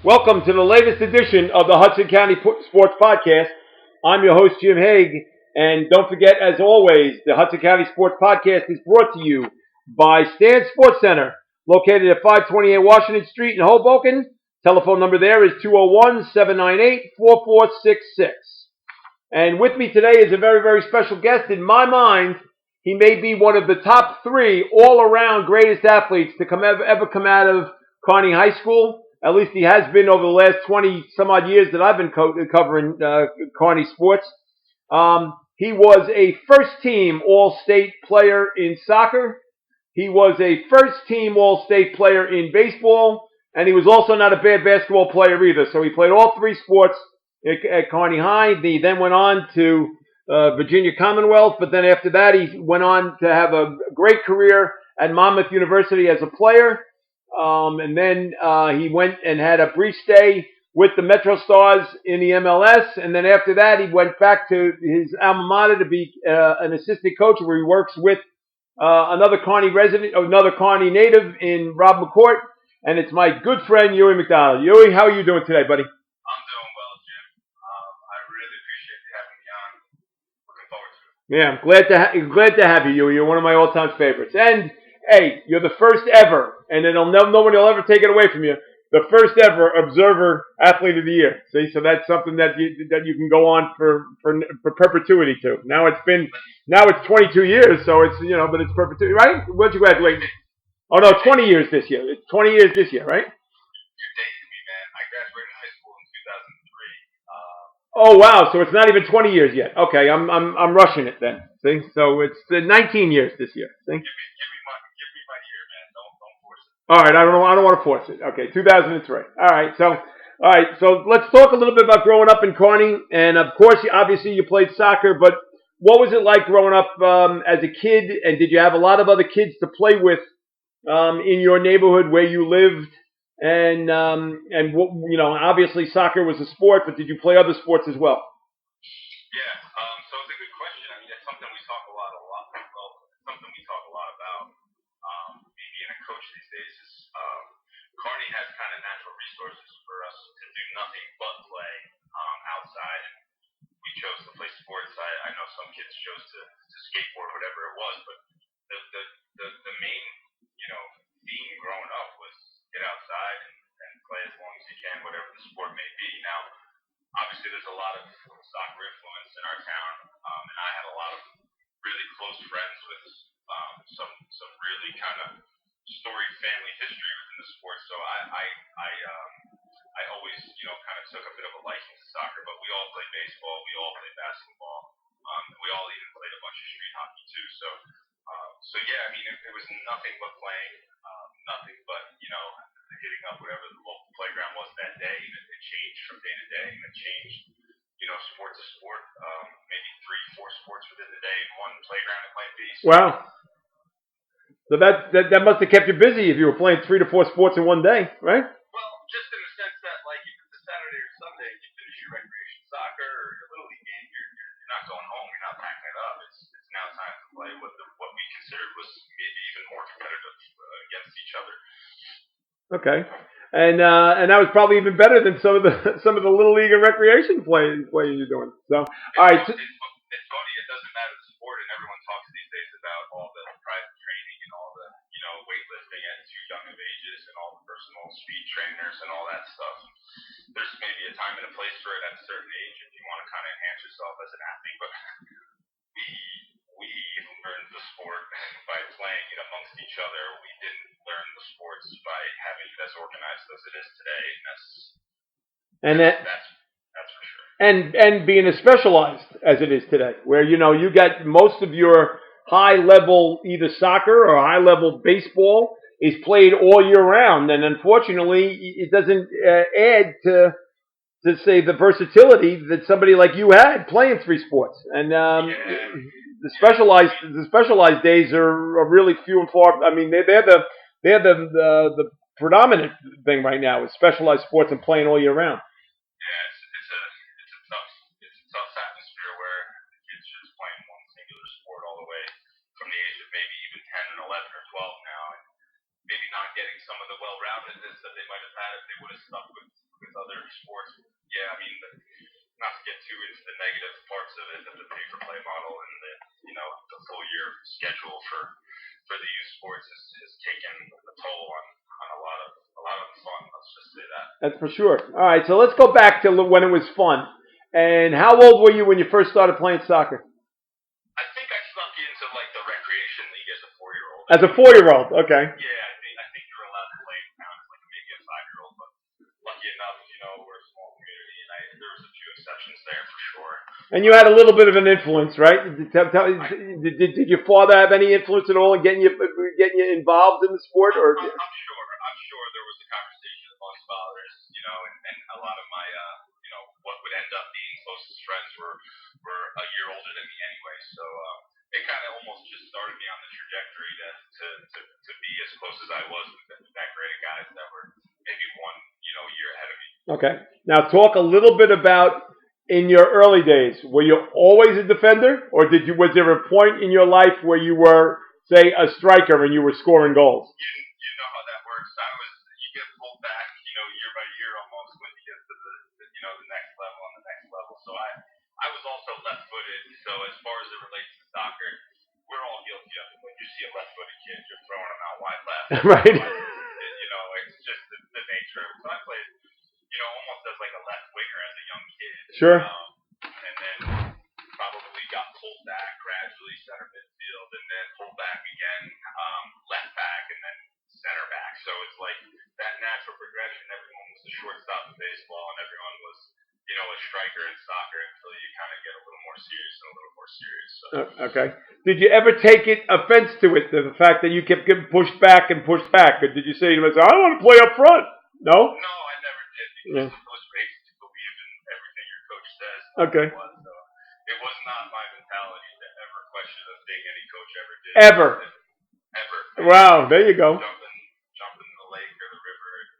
Welcome to the latest edition of the Hudson County Sports Podcast. I'm your host, Jim Haig, and don't forget, as always, the Hudson County Sports Podcast is brought to you by Stan Sports Center, located at 528 Washington Street in Hoboken. Telephone number there is 201-798-4466. And with me today is a very, very special guest. In my mind, he may be one of the top three all-around greatest athletes to ever come out of Kearny High School. At least he has been over the last 20-some-odd years that I've been covering Kearny sports. He was a first-team All-State player in soccer. He was a first-team All-State player in baseball. And he was also not a bad basketball player either. So he played all three sports at Kearny High. He then went on to Virginia Commonwealth. But then after that, he went on to have a great career at Monmouth University as a player. And then he went and had a brief stay with the MetroStars in the MLS. And then after that, he went back to his alma mater to be an assistant coach, where he works with another Kearny native in Rob McCourt. And it's my good friend, Hugh McDonald. Hugh, how are you doing today, buddy? I'm doing well, Jim. I really appreciate you having me on. Looking forward to it. Yeah, I'm glad to have you, Hugh. You're one of my all-time favorites. And hey, you're the first ever, and nobody will ever take it away from you, the first ever Observer Athlete of the Year. See, so that's something that you can go on for perpetuity to. Now it's 22 years, so it's but it's perpetuity, right? When'd you graduate? Oh no, 20 years this year. It's 20 years this year, right? You dated me, man. I graduated high school in 2003. Oh wow, so it's not even 20 years yet. Okay, I'm rushing it then. See, so it's 19 years this year. See. Give me my year, man. Don't force it. All right, I don't want to force it. Okay, 2003. All right, so let's talk a little bit about growing up in Kearny. And of course, obviously you played soccer, but what was it like growing up as a kid? And did you have a lot of other kids to play with in your neighborhood where you lived? And obviously soccer was a sport, but did you play other sports as well? Yeah. So it's a good question. I mean, it's something we talk a lot. Well, something we talk a lot about. Me being a coach these days is Kearny has kind of natural resources for us to do nothing but play outside, and we chose to play sports. I know some kids chose to skateboard, whatever it was, but the main theme growing up was get outside and play as long as you can, whatever the sport may be. Now, obviously, there's a lot of soccer influence in our town, and I had a lot of really close friends with some really kind of storied family history within the sport. So I always kind of took a bit of a liking to soccer. But we all played baseball, we all played basketball, we all even played a bunch of street hockey too. So yeah, I mean it was nothing but playing, nothing but hitting up whatever the local playground was that day. And it changed from day to day, and it changed sport to sport. Maybe 3-4 sports within the day in one playground it might be. So, wow. So that must have kept you busy if you were playing 3 to 4 sports in one day, right? Well, just in the sense that, like, if it's a Saturday or Sunday, you finish your recreation soccer or your little league game, you're not going home, you're not packing it up. It's now time to play what we considered was maybe even more competitive against each other. Okay, and that was probably even better than some of the little league and recreation playing you're doing. So, all right. It's funny. It doesn't matter the sport, and everyone talks these days about all the private training and all the weightlifting at too young of ages and all the personal speed trainers and all that stuff. There's maybe a time and a place for it at a certain age if you want to kind of enhance yourself as an athlete. But we learned the sport by playing it amongst each other. We didn't learn the sports by having it as organized as it is today. That's for sure. And being as specialized as it is today, where you got most of your high level either soccer or high level baseball is played all year round, and unfortunately, it doesn't add to say the versatility that somebody like you had playing 3 sports. And the specialized days are really few and far. I mean, they're the predominant thing right now is specialized sports and playing all year round. Yeah, it's a tough atmosphere where the kids are just playing one singular sport all the way from the age of maybe even 10 and 11 or 12 now, and maybe not getting some of the well-roundedness that they might have had if they would have stuck with every sports. Yeah, I mean, not to get too into the negative parts of it, the pay-for-play model and the full year schedule for the youth sports has taken a toll on a lot of the fun. Let's just say that. That's for sure. All right, so let's go back to when it was fun. And how old were you when you first started playing soccer? I think I snuck into like the recreation league as a 4-year-old. As a 4-year-old, okay. Yeah, I think you're allowed to play now as like maybe a 5-year-old, but lucky enough, we're a small community, and there was a few exceptions there for sure. And you had a little bit of an influence, right? Did your father have any influence at all in getting you involved in the sport, or? I'm sure there was a conversation amongst fathers, and a lot of my, what would end up being closest friends were a year older than me anyway. So it kind of almost just started me on the trajectory to be as close as I was with that grade of guys that were maybe one, year ahead of me. Okay. Now talk a little bit about in your early days. Were you always a defender, or was there a point in your life where you were, say, a striker and you were scoring goals? You know how that works. You get pulled back, year by year almost when you get to the next level and the next level. So I was also left-footed. So as far as it relates to soccer, we're all guilty of it. When you see a left-footed kid, you're throwing him out wide left. Right. It's just the nature of it. So I played, almost as like a left winger as a young kid. Sure. And then probably got pulled back gradually, center midfield, and then pulled back again, left back, and then center back. So it's like that natural progression. Everyone was a shortstop in baseball, and everyone was, a striker in soccer until you kind of get a little more serious and a little more serious. So. Okay. Did you ever take offense to it, the fact that you kept getting pushed back and pushed back? Or did you say to yourself, I want to play up front? No? No, I never did because I was raised to believe in everything your coach says. Okay. So it was not my mentality to ever question a thing any coach ever did. Ever. Wow, there you go. Jump in the lake or the river and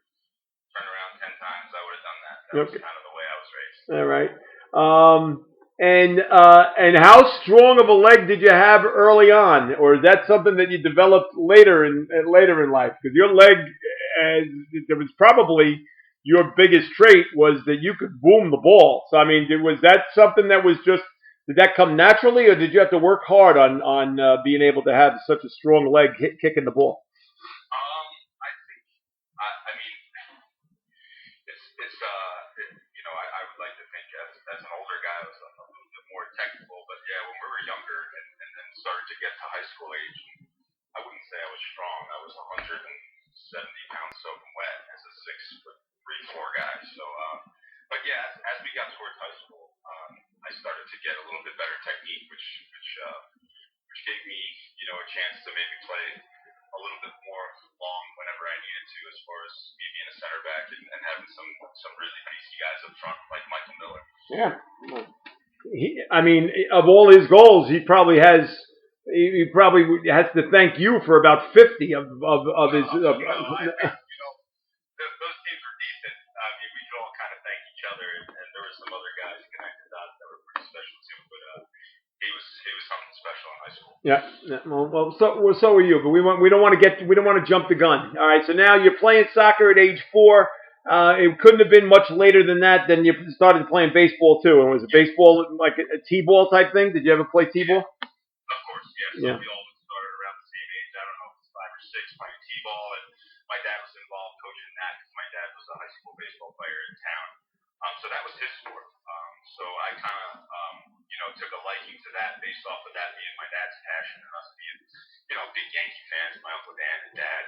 turn around 10 times. I would have done that. That was kind of the way I was raised. All right. And how strong of a leg did you have early on, or is that something that you developed later in life? Because your leg, there was probably your biggest trait was that you could boom the ball. So I mean, was that something that was just? Did that come naturally, or did you have to work hard on being able to have such a strong leg kicking the ball? I mean, I would like to think as an older guy, I was a little bit more technical. But yeah, when we were younger and then started to get to high school age, I wouldn't say I was strong. I was 170 pounds soaking wet as a 6'3", 4" guy. So, but yeah, as we got towards high school, I started to get a little bit better technique, which gave me, a chance to maybe play a little bit more long whenever I needed to, as far as me being a center back and having some really beasty guys up front like Michael Miller. Yeah. I mean, of all his goals, he probably has to thank you for about 50 of his. Those teams were decent. I mean, we could all kind of thank each other, and there were some other guys connected dots that were pretty special too. But he was something special in high school. Yeah. Well, so are you. But we don't want to jump the gun. All right. So now you're playing soccer at age 4. It couldn't have been much later than that. Then you started playing baseball too. And was it baseball like a t-ball type thing? Did you ever play t-ball? Of course, yes. Yeah. We all started around the same age. I don't know if it was 5 or 6 playing t-ball, and my dad was involved coaching that because my dad was a high school baseball player in town. So that was his sport. So I kind of, took a liking to that based off of that being my dad's passion and us being, big Yankee fans. My Uncle Dan and Dad.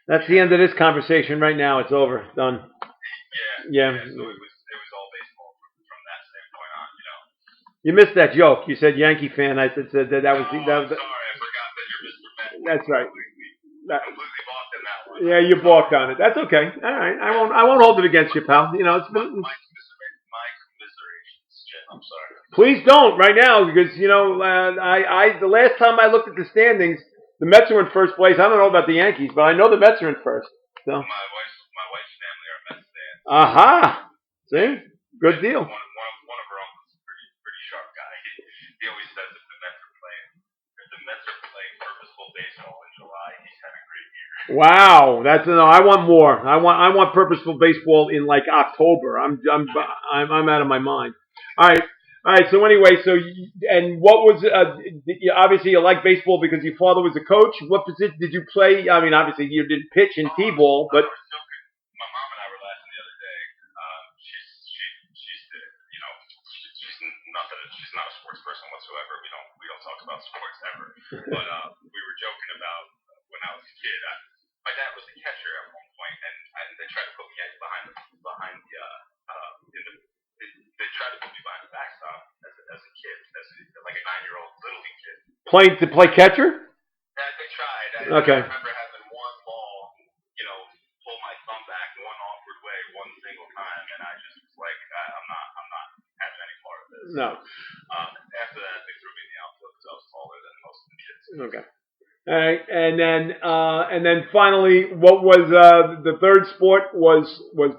That's the end of this conversation right now. It's over. Done. Yeah. So it was all baseball from that standpoint on. You missed that joke. You said Yankee fan. I said that was. Sorry, I forgot that you're Mr. Met. That's right. Completely balked in that one. Yeah, you balked on it. That's okay. All right. I won't hold it against you, pal. It's been. My commiserations, Jim. I'm sorry. Please don't right now because the last time I looked at the standings, the Mets are in first place. I don't know about the Yankees, but I know the Mets are in first. So. My wife's family are Mets fans. Aha. See, good deal. One of her uncles is a pretty sharp guy. He always says if the Mets are playing purposeful baseball in July, he's having a great year. Wow, that's no. I want more. I want purposeful baseball in like October. I'm out of my mind. All right, all right. So anyway, and what was obviously you like baseball because your father was a coach. What position did you play? I mean, obviously you didn't pitch in t-ball, but My mom and I were laughing the other day. She's nothing. She's not a sports person whatsoever. We don't talk about sports ever. But we were joking about when I was a kid. My dad was a catcher at one point, and they tried to put me behind the in the they tried to put me behind the backstop as a kid, like a 9-year-old little league kid. playing to play catcher. Yeah, they tried. Okay. I remember having one ball, pull my thumb back one awkward way one single time, and I just was like, I'm not having any part of this. No. After that, they threw me in the outfield because I was taller than most of the kids. Okay. All right, and then finally, what was the third sport was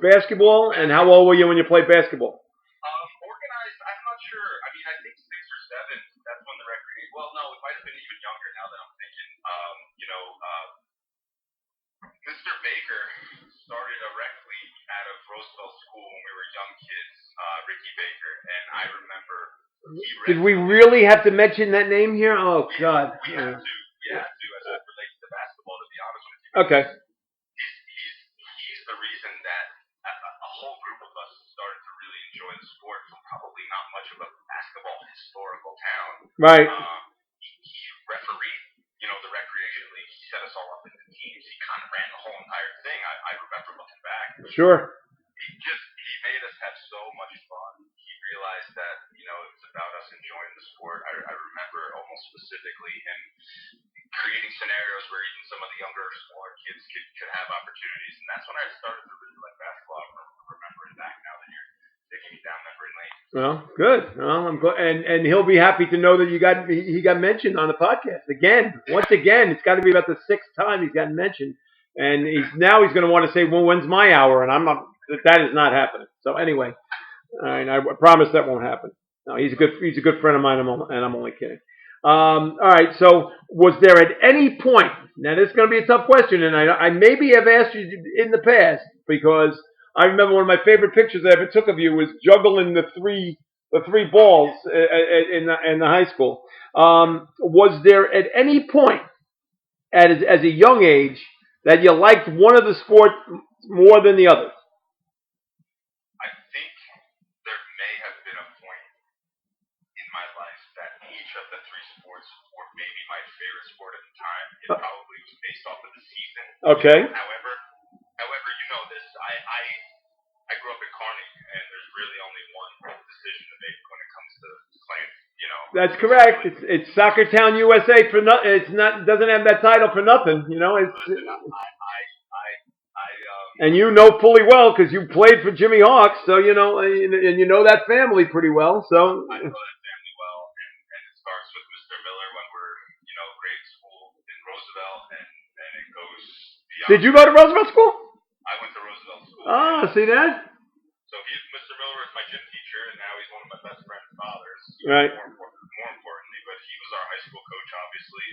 basketball, and how old were you when you played basketball? Organized, I'm not sure. I mean, I think 6 or 7. That's when the recreation. Well, no, it might have been even younger now that I'm thinking. Mr. Baker started a rec league out of Roosevelt School when we were young kids. Ricky Baker, and I remember. Did we really have to mention that name here? Oh God. We have to. We have to, as it relates to basketball. To be honest with you. Okay. He's the reason that a whole group of us started to really enjoy the sport from probably not much of a basketball historical town. Right. He refereed, the recreation league. He set us all up into teams. He kind of ran the whole entire thing. I remember looking back. Sure. He made us have so much fun. He realized that, it was about us enjoying the sport. I remember almost specifically him creating scenarios where even some of the younger, smaller kids could have opportunities. And that's when I started to really like basketball. I'm remembering back now that you're taking me down memory lane. Well, good. Well, I'm glad, and he'll be happy to know that he got mentioned on the podcast again. Once again, it's got to be about the 6th time he's gotten mentioned, and he's going to want to say, "Well, when's my hour?" And I'm not. That is not happening. So anyway, and I promise that won't happen. No, he's a good friend of mine, and I'm only kidding. All right. So, was there at any point? Now, this is going to be a tough question, and I maybe have asked you in the past because I remember one of my favorite pictures I ever took of you was juggling the three balls in the high school. Was there at any point as a young age that you liked one of the sports more than the other? I think there may have been a point in my life that each of the 3 sports were maybe my favorite sport at the time. It probably was based off of the season. Okay. However, this. I grew up in Kearny, and there's really only one decision to make when it comes to playing. That's correct. It's Soccertown, USA for nothing. It's not doesn't have that title for nothing. And you know fully well because you played for Jimmy Hawks, so and you know that family pretty well. So I know that family well, and it starts with Mr. Miller when we're grade school in Roosevelt, and it goes beyond. Did you go to Roosevelt School? I went to Roosevelt School. Oh, see that? So Mr. Miller was my gym teacher, and now he's one of my best friend's fathers. Right. More importantly, but he was our high school coach, obviously,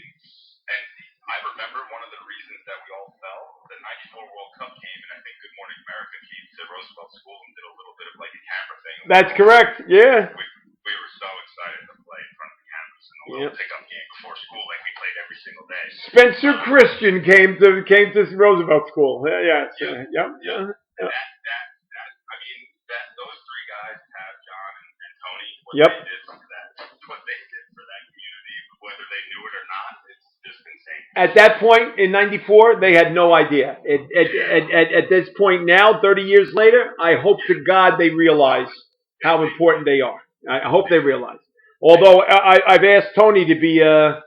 and I remember one of the reasons that we all fell. The '94 World Cup came, and I think Good Morning America came to Roosevelt School and did a little bit of like a camera thing. That's correct. Yeah. We were so excited to play in front of the cameras in a little pickup game before school, like we played every single day. Spencer Christian came to Roosevelt School. Yeah. Those 3 guys, Tab, John, and Tony, what they did for that community, whether they knew it or not, it's just insane. At that point in '94, they had no idea. At this point now, 30 years later, I hope to God they realize how important they are. I hope they realize. Although I've asked Tony to be a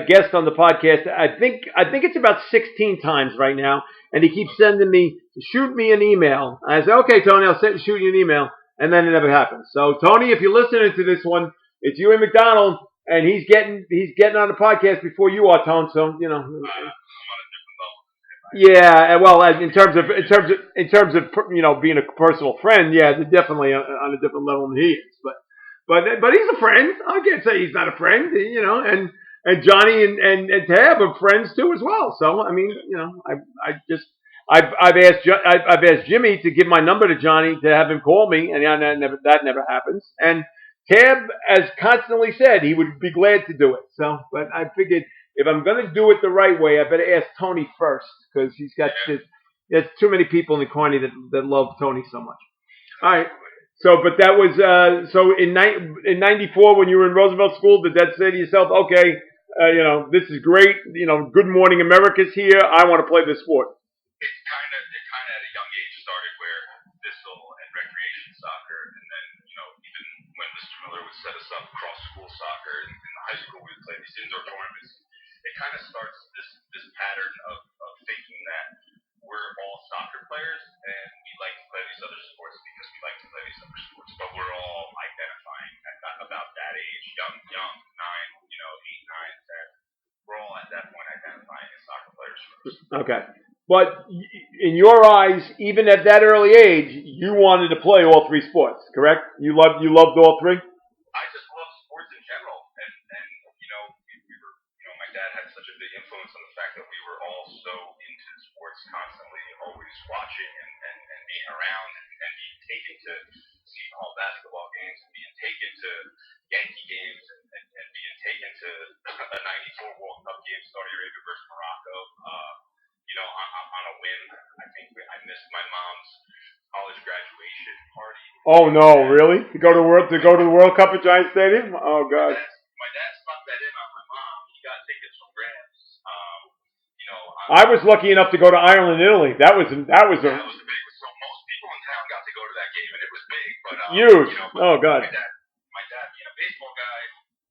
guest on the podcast. I think it's about 16 times right now, and he keeps sending me, shoot me an email. I say, okay, Tony, I'll shoot you an email, and then it never happens. So, Tony, if you're listening to this one, it's Hugh McDonald, and he's getting on the podcast before you are, Tony. So, I'm on a different level. Yeah, well, in terms of being a personal friend, yeah, they're definitely on a different level than he is. But he's a friend. I can't say he's not a friend, and and Johnny and Tab are friends too as well. So I mean, I've asked Jimmy to give my number to Johnny to have him call me, and that never happens. And Tab has constantly said he would be glad to do it. So, but I figured if I'm going to do it the right way, I better ask Tony first because he's got this. There's too many people in the Kearny that love Tony so much. All right. So, but that was so in '94 when you were in Roosevelt School. Did that say to yourself, okay, this is great. Good Morning America's here. I want to play this sport. It kind of at a young age started where Thistle and recreation soccer, and then even when Mr. Miller would set us up cross school soccer in the high school, we would play these indoor tournaments. It kind of starts this pattern of thinking that we're all soccer players and we like to play these other sports because we like to play these other sports, but we're all identifying at about that age, young, 9, 8, 9, 10. We're all at that point identifying as soccer players first. Okay. But in your eyes, even at that early age, you wanted to play all three sports, correct? You loved all three? I just love sports in general, and we were, my dad had such a big influence on the fact that we were all so into sports constantly, always watching and being around and being taken to Seton Hall basketball games and being taken to Yankee games and being taken to a '94 World Cup game, Saudi Arabia versus Morocco. On a whim, I think I missed my mom's college graduation party. Oh no, really? To go to the World Cup at Giant Stadium? Oh god. My dad stuck that in on my mom. He got tickets from Grams. I was lucky enough to go to Ireland and Italy. That was a big. So most people in town got to go to that game, and it was big. But huge. Oh god. My dad, being a baseball guy,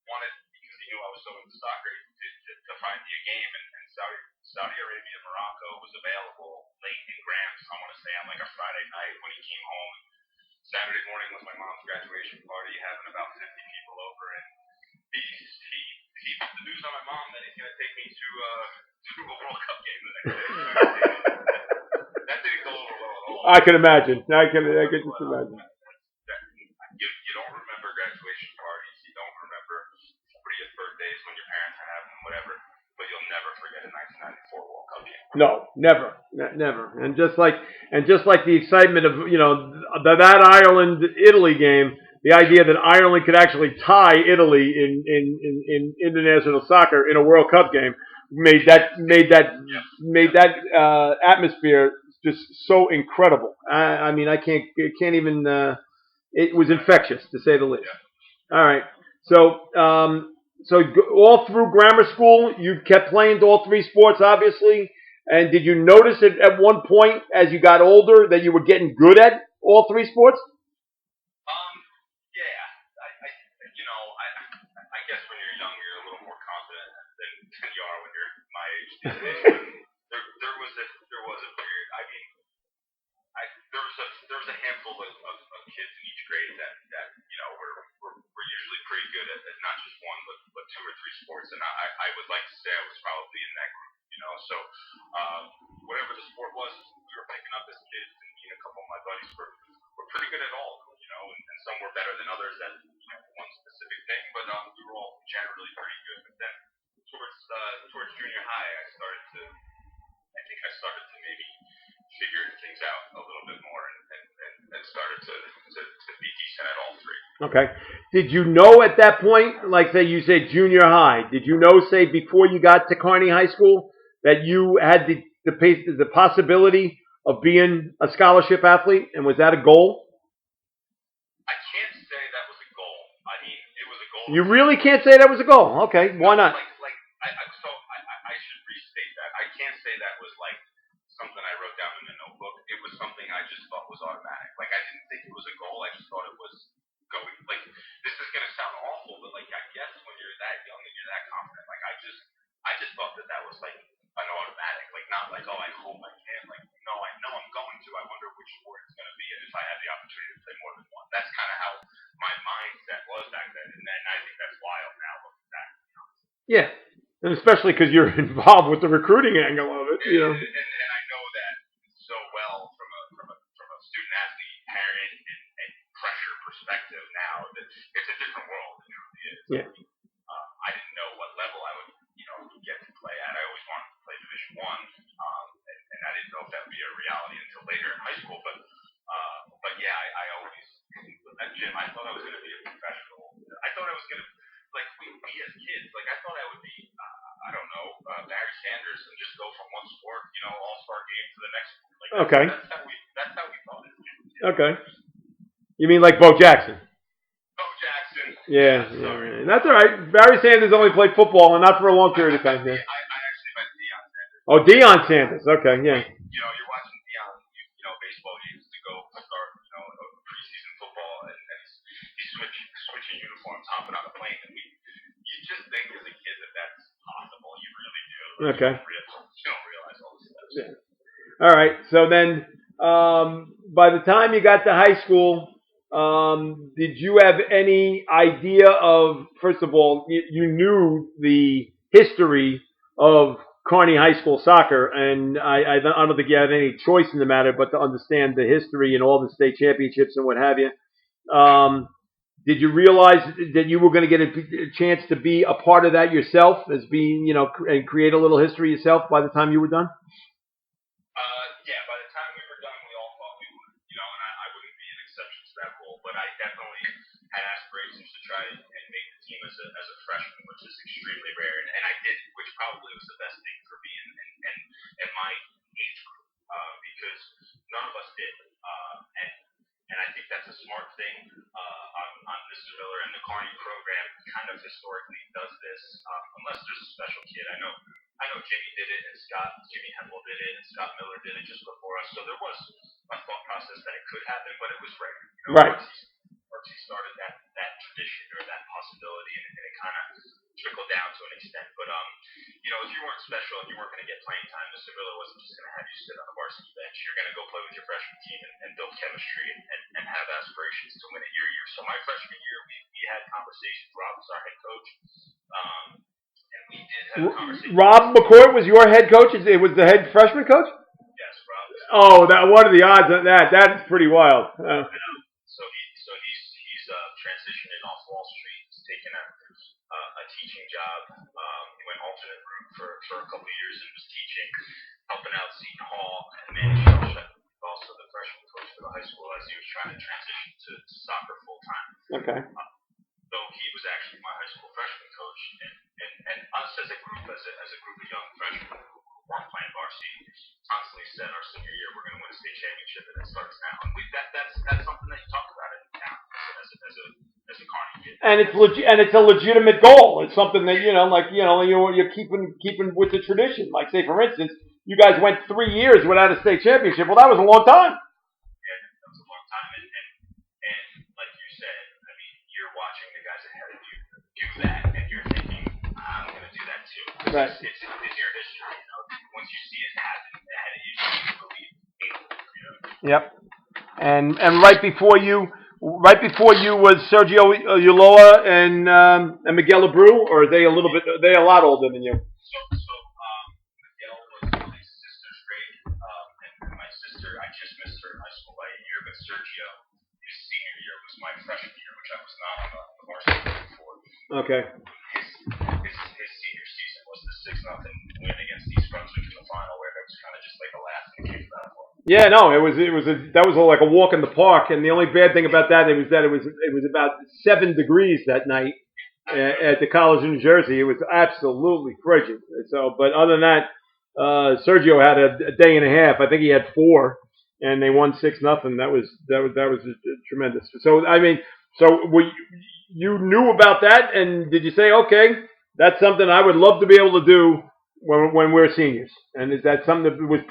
wanted, because he knew I was so into soccer, to find me a game, and Saudi Arabia, Morocco was available late in Grams. I want to say on like a Friday night when he came home. Saturday morning was my mom's graduation party, having about 50 people over, and he put the news on my mom that he's going to take me to a World Cup game the next day. That didn't go over well at all. I can imagine. I can just imagine. You don't remember graduation parties. You don't remember 40th birthdays when your parents are having whatever. But you'll never forget a 1994 World Cup game. No, never. And just like the excitement of that Ireland Italy game, the idea that Ireland could actually tie Italy in international soccer in a World Cup game made that atmosphere just so incredible. I mean, I can't even. It was infectious to say the least. All right, so. So all through grammar school, you kept playing all three sports, obviously. And did you notice it at one point as you got older that you were getting good at all three sports? Yeah. I guess when you're young, you're a little more confident than you are when you're my age these days. There was a period. I mean, there was a handful of kids in each grade that were usually pretty good at not just one but 2 or 3 sports, and I would like to say I was probably in that group, So whatever the sport was, we were picking up as kids, and me and a couple of my buddies were pretty good at all, and some were better than others at one specific thing, but we were all generally pretty good. But then towards junior high, I think I started to maybe figure things out a little bit more and started to be decent at all three. Okay. Did you know at that point, like say you said junior high, did you know, say before you got to Kearny High School, that you had the possibility of being a scholarship athlete, and was that a goal? I can't say that was a goal. I mean, it was a goal. You really can't say that was a goal? Okay, why not? I should restate that. I can't say that was like something I wrote down in a notebook. It was something I just thought was automatic. Like, I didn't think it was a goal. I just thought it was going. Like, this is gonna sound awful, but like, I guess when you're that young and you're that confident, like, I just thought that was like an automatic. Like, not like, oh, I hope I can. Like, no, I know I'm going to. I wonder which sport it's gonna be, and if I have the opportunity to play more than one. That's kind of how my mindset was back then, and I think that's wild now looking back. Yeah. And especially because you're involved with the recruiting angle of it, And I know that so well from a student athlete, parent, and pressure perspective now that it's a different world. It truly is. Yeah. I didn't know what level I would Okay. That's how we thought it. Okay. You mean like Bo Jackson? Bo Jackson. Yeah. Right. That's all right. Barry Sanders only played football and not for a long period of time. Yeah. I actually meant Deion Sanders. Oh, Deion Sanders. Okay. Yeah. You're watching Deion, baseball games to go start, preseason football, and he's switching uniforms, hopping on a plane, and you just think as a kid that's possible. You really do. Okay. You don't realize all this stuff. Yeah. All right. So then, by the time you got to high school, did you have any idea of, first of all, you knew the history of Kearny High School soccer, and I don't think you had any choice in the matter but to understand the history and all the state championships and what have you. Did you realize that you were going to get a chance to be a part of that yourself, as being, and create a little history yourself by the time you were done? Yeah, by the time we were done, we all thought we would, and I wouldn't be an exception to that rule, but I definitely had aspirations to try and make the team as a freshman, which is extremely rare, and I did, which probably was the best thing for me and my age group, because none of us did, and I think that's a smart thing on Mr. Miller, and the Kearny program kind of historically does this, unless there's a special kid. I know Jimmy did it, and Jimmy Hempel did it, and Scott Miller did it just before us. So there was a thought process that it could happen, but it was rare. Right. Once he started that tradition or that possibility, and it kind of trickled down to an extent. But if you weren't special and you weren't going to get playing time, Mr. Miller wasn't just going to have you sit on the varsity bench. You're going to go play with your freshman team and build chemistry and have aspirations to win it year. So my freshman year, we had conversations. Rob was our head coach. And we did have a conversation. Rob McCourt was your head coach? It was the head freshman coach? Yes, Rob. Oh, what are the odds of that? That's pretty wild. So he's transitioning off Wall Street. He's taking a teaching job. He went alternate route for a couple of years and was teaching, helping out Seton Hall and managing also the freshman coach for the high school as he was trying to transition to soccer full time. Okay. So he was actually my high school freshman coach, and us as a group of young freshmen who weren't playing varsity, constantly said our senior year we're going to win a state championship, and it starts now. And that's something that you talk about in town as a Kearny kid. And it's a legitimate goal. It's something that you're keeping with the tradition. Like, say for instance, you guys went 3 years without a state championship. Well, that was a long time. Yeah, that was a long time, and like you said, I mean, you're watching the guys ahead of you do that, and you're thinking, I'm going to do that too. Right. It's your history. Once you see it happen ahead of you, you believe it. Yep. And right before you was Sergio Ulloa and Miguel Abreu, or are they a lot older than you? So Miguel was my sister's grade, and my sister, I just missed her in high school by a year, but Sergio, his senior year was my freshman year, which I was not on the varsity for. Okay. His senior season was the 6-0 win against East Brunswick in the final, where it was kind of just like a last game for that one. Yeah, no, that was like a walk in the park, and the only bad thing about that was that it was about 7 degrees that night at the College of New Jersey. It was absolutely frigid. So, but other than that, Sergio had a day and a half. I think he had 4, and they won 6-0. That was tremendous. So I mean, you knew about that, and did you say, okay, that's something I would love to be able to do when we're seniors? And is that something that was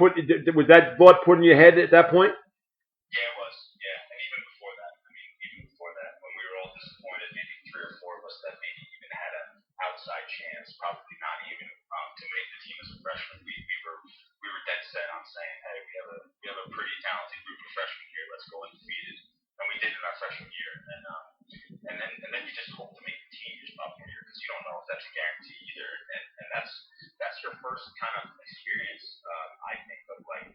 that thought put in your head at that point? Yeah, it was. Yeah, and even before that, when we were all disappointed, maybe 3 or 4 of us that maybe even had an outside chance, probably not even to make the team as a freshman, we were dead set on saying, hey, we have a pretty talented group of freshmen here. Let's go undefeated, and we did in our freshman year. And then you just hope to make the team your sophomore year, because you don't know if that's a guarantee either. And that's your first kind of experience, I think, of like,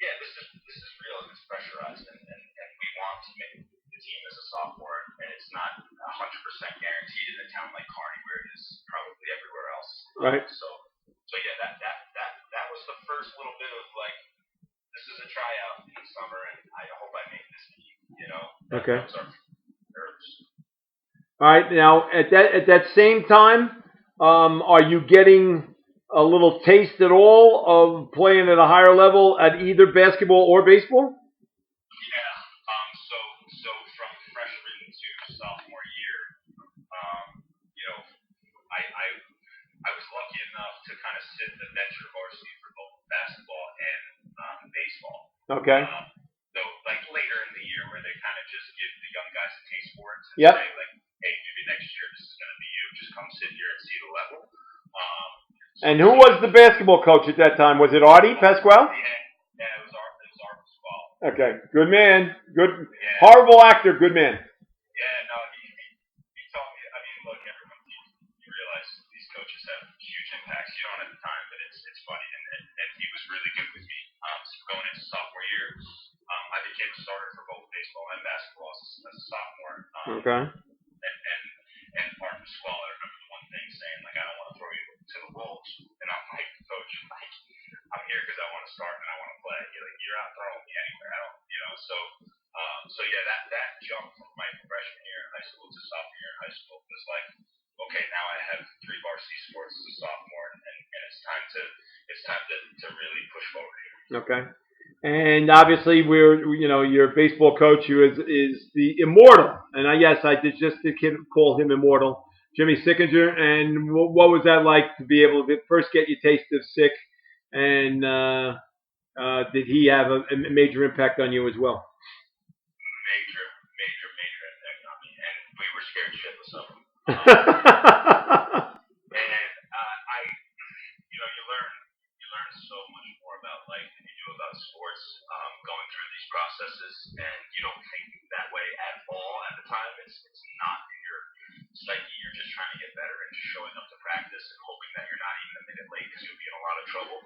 yeah, this is real and it's pressurized, and we want to make the team as a sophomore, and it's not 100% guaranteed in a town like Kearny where it is probably everywhere else. Right. So yeah, that was the first little bit of like, this is a tryout in the summer, and I hope I make this team. Okay. That was our nerves. All right. Now, at that same time, are you getting a little taste at all of playing at a higher level at either basketball or baseball? Yeah. So from freshman to sophomore year, you know, I was lucky enough to kind of sit the bench for varsity for both basketball and baseball. Okay. So like later in the year where they kind of just give the young guys a taste for it and Yep. say like, hey, maybe next year this is going to be you. Just come sit here and see the level. And who was the basketball coach at that time? Was it Artie Pasquale? Yeah, it was Art Pasquale. Okay, good man. Good, Yeah. horrible actor, good man. Yeah, no, he taught me. I mean, look, everyone, you realize these coaches have huge impacts. You don't at the time, but it's funny, and he was really good with me. So going into sophomore year, I became a starter for both baseball and basketball as a sophomore. Okay. And Art Pasquale, I remember the one thing saying like, I don't want to throw you to the wolves, and I'm like, coach, like, I'm here because I want to start and I want to play. You're not throwing me anywhere. I don't, So yeah, that jump from my freshman year in high school to sophomore year in high school was like, okay, now I have 3 varsity sports as a sophomore, and it's time to really push forward here. Okay. And obviously, your baseball coach who is the immortal, and I did just call him immortal, Jimmy Sickinger. And what was that like to be able to first get your taste of Sick, and did he have a major impact on you as well? Major impact on me, and we were scared shitless of him. You learn so much more about life than you do about sports. Going through these processes, and you don't think that way at all at the time. It's not in your psyche. You're just trying to get better and just showing up to practice and hoping that you're not even a minute late because you'll be in a lot of trouble.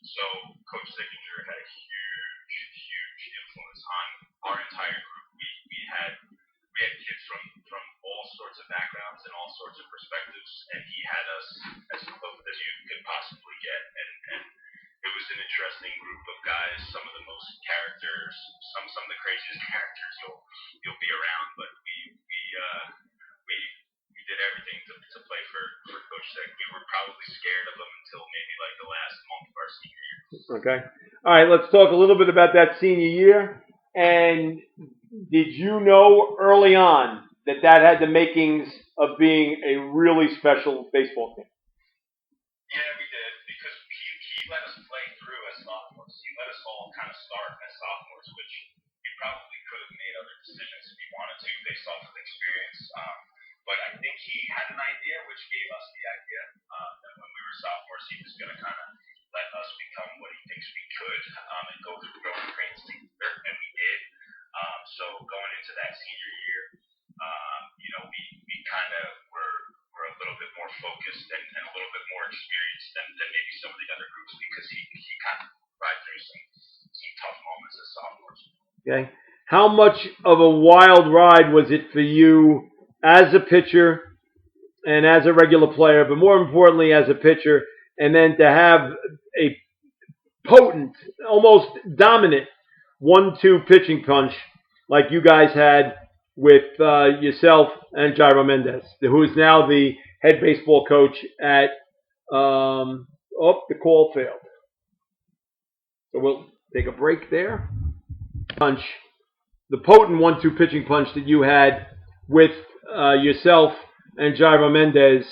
So Coach Sickinger had a huge influence on our entire group. We had kids from all sorts of backgrounds and all sorts of perspectives, and he had us as close as you could possibly get. And it was an interesting group of guys. Some of the most characters, some of the craziest characters you'll be around. But we did everything to play for Coach Sick. We were probably scared of him until maybe like the last month of our senior year. Okay. All right. Let's talk a little bit about that senior year. And did you know early on that had the makings of being a really special baseball team? Yeah, we did, because he let us play through as sophomores. He let us all kind of start as sophomores, which we probably could have made other decisions if we wanted to based off of experience. But I think he had an idea, which gave us the idea that when we were sophomores, he was going to kind of let us become what he thinks we could and go through growing pains together, and we did. So going into that senior year, we kind of were a little bit more focused and a little bit more experienced than maybe some of the other groups, because he kind of ride through some tough moments as sophomores. Okay. How much of a wild ride was it for you as a pitcher and as a regular player, but more importantly as a pitcher, and then to have a potent, almost dominant 1-2 pitching punch like you guys had with yourself and Jairo Mendez, who is now the head baseball coach at the call failed. So we'll take a break there. Punch, the potent 1-2 pitching punch that you had with yourself and Jairo Mendez,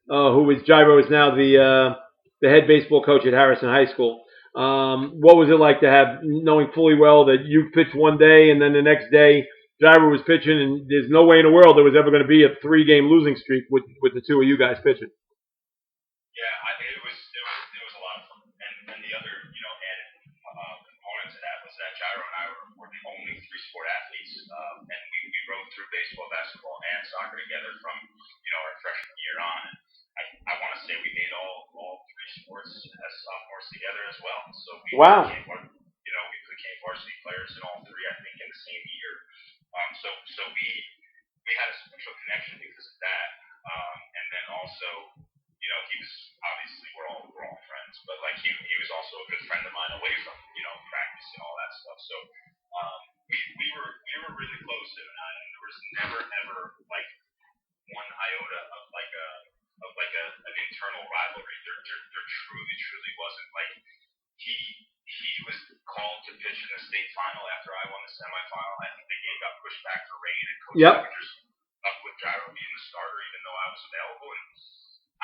Jairo is now the head baseball coach at Harrison High School. What was it like to have, knowing fully well that you pitched one day and then the next day Jairo was pitching, and there's no way in the world there was ever going to be a 3-game losing streak with the two of you guys pitching? Yeah, it was a lot of fun, and the other added component to that was that Jairo and I were the only 3-sport athletes, and we rode through baseball, basketball, and soccer together from our freshman year on. And I want to say we made all 3 sports as sophomores together as well. So we became varsity players in all 3, I think, in the same year. So we had a special connection because of that. And then also, he was obviously we're all friends, but like he was also a good friend of mine away from practice and all that stuff. So we were really close, and there was never ever like one iota of an internal rivalry truly wasn't. Like, he was called to pitch in the state final after I won the semifinal. I think the game got pushed back for rain, and Coach Rogers stuck with Gyro being the starter, even though I was available. And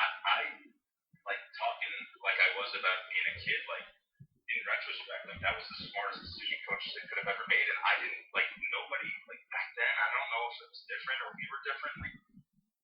I like talking like I was about being a kid, like in retrospect, like that was the smartest decision coaches they could have ever made. And I didn't like nobody like back then. I don't know if it was different or we were different. Like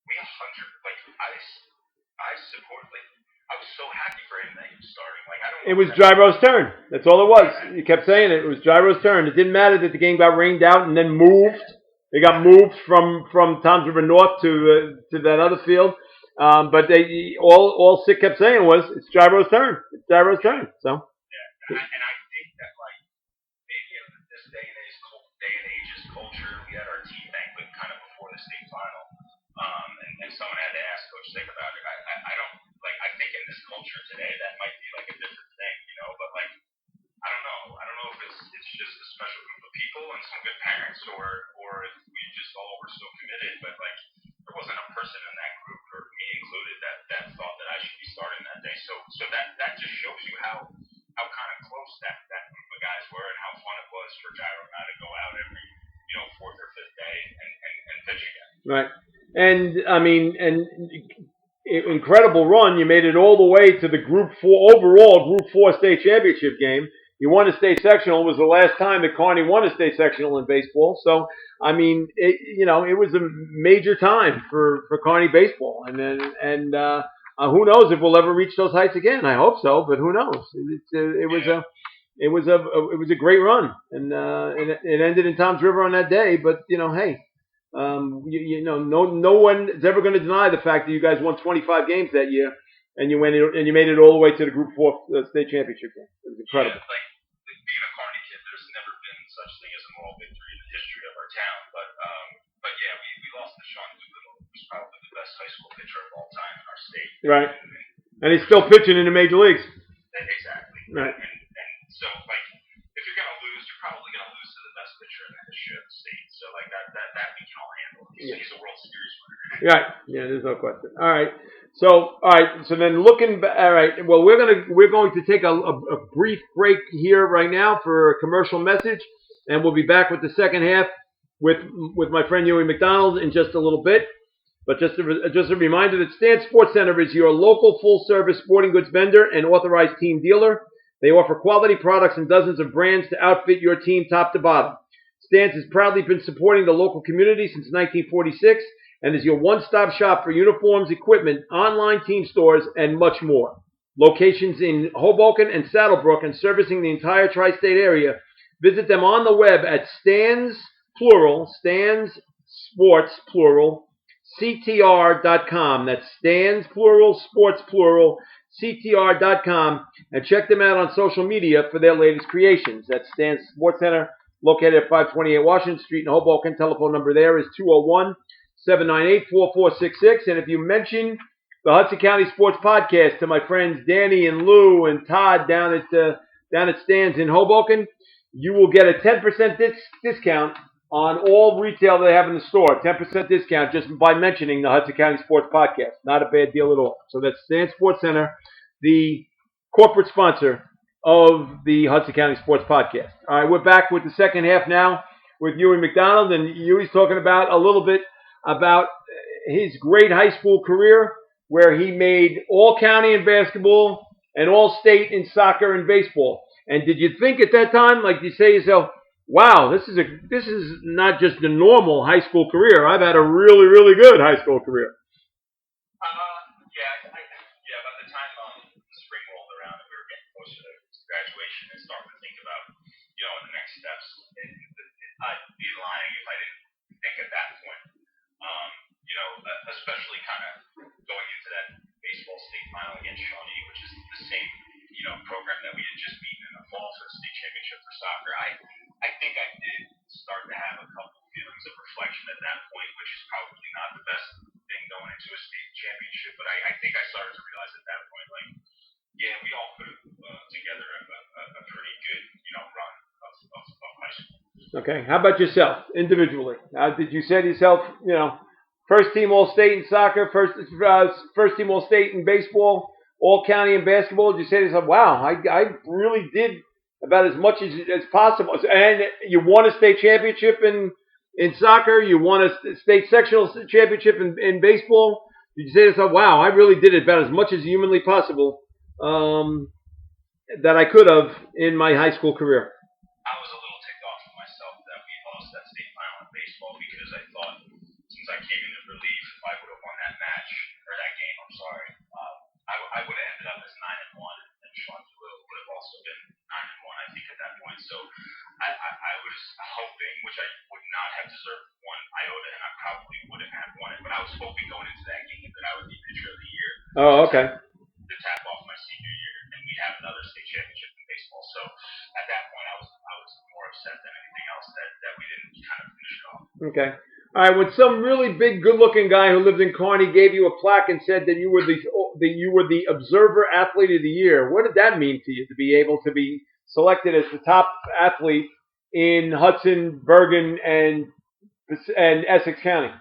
we 100 like I support like I was so happy for him that he was starting. Like I don't. It was Gyro's turn. That's all it was. You kept saying it. It was Gyro's turn. It didn't matter that the game got rained out and then moved. They got moved from Tom's River North to that other field. But they all Sick kept saying was, it's Gyro's turn. It's Gyro's turn. So. Yeah, and I think that like maybe in this day and age's culture, we had our team banquet kind of before the state final, and someone had to ask Coach Sick about it. I don't like. I think in this culture today, that might be like a different thing, you know. But like, I don't know. I don't know if it's just a special group of people and some good parents, or if we just all were so committed. But like, there wasn't a person in that group, or me included, that thought that I should be starting that day. So that just shows you how kind of close that group of guys were, and how fun it was for Gyro and I to go out every fourth or fifth day and pitch again. Right, and I mean, incredible run. You made it all the way to the Group 4 state championship game. You won a state sectional. It was the last time that Kearny won a state sectional in baseball. So, I mean, it was a major time for Kearny baseball. And who knows if we'll ever reach those heights again? I hope so, but who knows? It was a great run, and it ended in Tom's River on that day. But hey. No one is ever going to deny the fact that you guys won 25 games that year, and you made it all the way to the Group 4 state championship game. It was incredible. Yeah, like being a Kearny kid, there's never been such thing as a moral victory in the history of our town. But yeah, we lost to Sean Doolittle, who's probably the best high school pitcher of all time in our state. Right, and he's still pitching in the major leagues. Exactly. Right. And so like, if you're gonna lose, you're probably gonna lose to the best pitcher in the history of the state. So like that we can all handle. He's a World Series winner. Right. Yeah, there's no question. All right. So then looking back. All right. Well, we're going to take a brief break here right now for a commercial message, and we'll be back with the second half with my friend Hugh McDonald in just a little bit. But just a reminder that Stan Sports Center is your local full-service sporting goods vendor and authorized team dealer. They offer quality products and dozens of brands to outfit your team top to bottom. Stans has proudly been supporting the local community since 1946 and is your one-stop shop for uniforms, equipment, online team stores, and much more. Locations in Hoboken and Saddlebrook and servicing the entire tri-state area. Visit them on the web at Stans Sports, plural, CTR.com. That's Stans, plural, sports, plural, CTR.com, and check them out on social media for their latest creations. That's Stans Sports Center, located at 528 Washington Street in Hoboken. Telephone number there is 201-798-4466. And if you mention the Hudson County Sports Podcast to my friends Danny and Lou and Todd down at Stans in Hoboken, you will get a 10% discount on all retail they have in the store. 10% discount just by mentioning the Hudson County Sports Podcast. Not a bad deal at all. So that's Stans Sports Center, the corporate sponsor of the Hudson County Sports Podcast. All right, we're back with the second half now with Hugh McDonald, and Hugh's talking about a little bit about his great high school career, where he made all county in basketball and all state in soccer and baseball. And did you think at that time, like you say to yourself, wow, this is not just a normal high school career. I've had a really, really good high school career. Yeah. By the time the spring rolled around and we were getting closer to graduation and starting to think about, the next steps, I'd be lying if I didn't think at that point. Especially kind of going into that baseball state final against Shawnee, which is the same, program that we had just beaten in the fall for the state championship for soccer. I think I did start to have a couple feelings of reflection at that point, which is probably not the best thing going into a state championship. But I think I started to realize at that point, like, yeah, we all put together a pretty good, run of high school. Okay. How about yourself, individually? Did you say to yourself, first team All-State in soccer, first team All-State in baseball? all county in basketball? Did you say to yourself, "Wow, I really did about as much as possible"? And you won a state championship in soccer. You won a state sectional championship in baseball. Did you say to yourself, "Wow, I really did about as much as humanly possible that I could have in my high school career"? I was a little ticked off with myself that we lost that state final in baseball because I thought since I came in relief, if I would have won that match or that game, I'm sorry, I would have ended up as 9-1, and Sean would have also been 9-1, I think, at that point. So I was hoping, which I would not have deserved one iota, and I probably wouldn't have won it, but I was hoping going into that game that I would be pitcher of the year. Oh, okay. To tap off my senior year, and we have another state championship in baseball. So at that point, I was more upset than anything else that we didn't kind of finish it off. Okay. All right. When some really big, good-looking guy who lived in Kearny gave you a plaque and said that you were the Observer Athlete of the Year, what did that mean to you to be able to be selected as the top athlete in Hudson, Bergen, and Essex County? I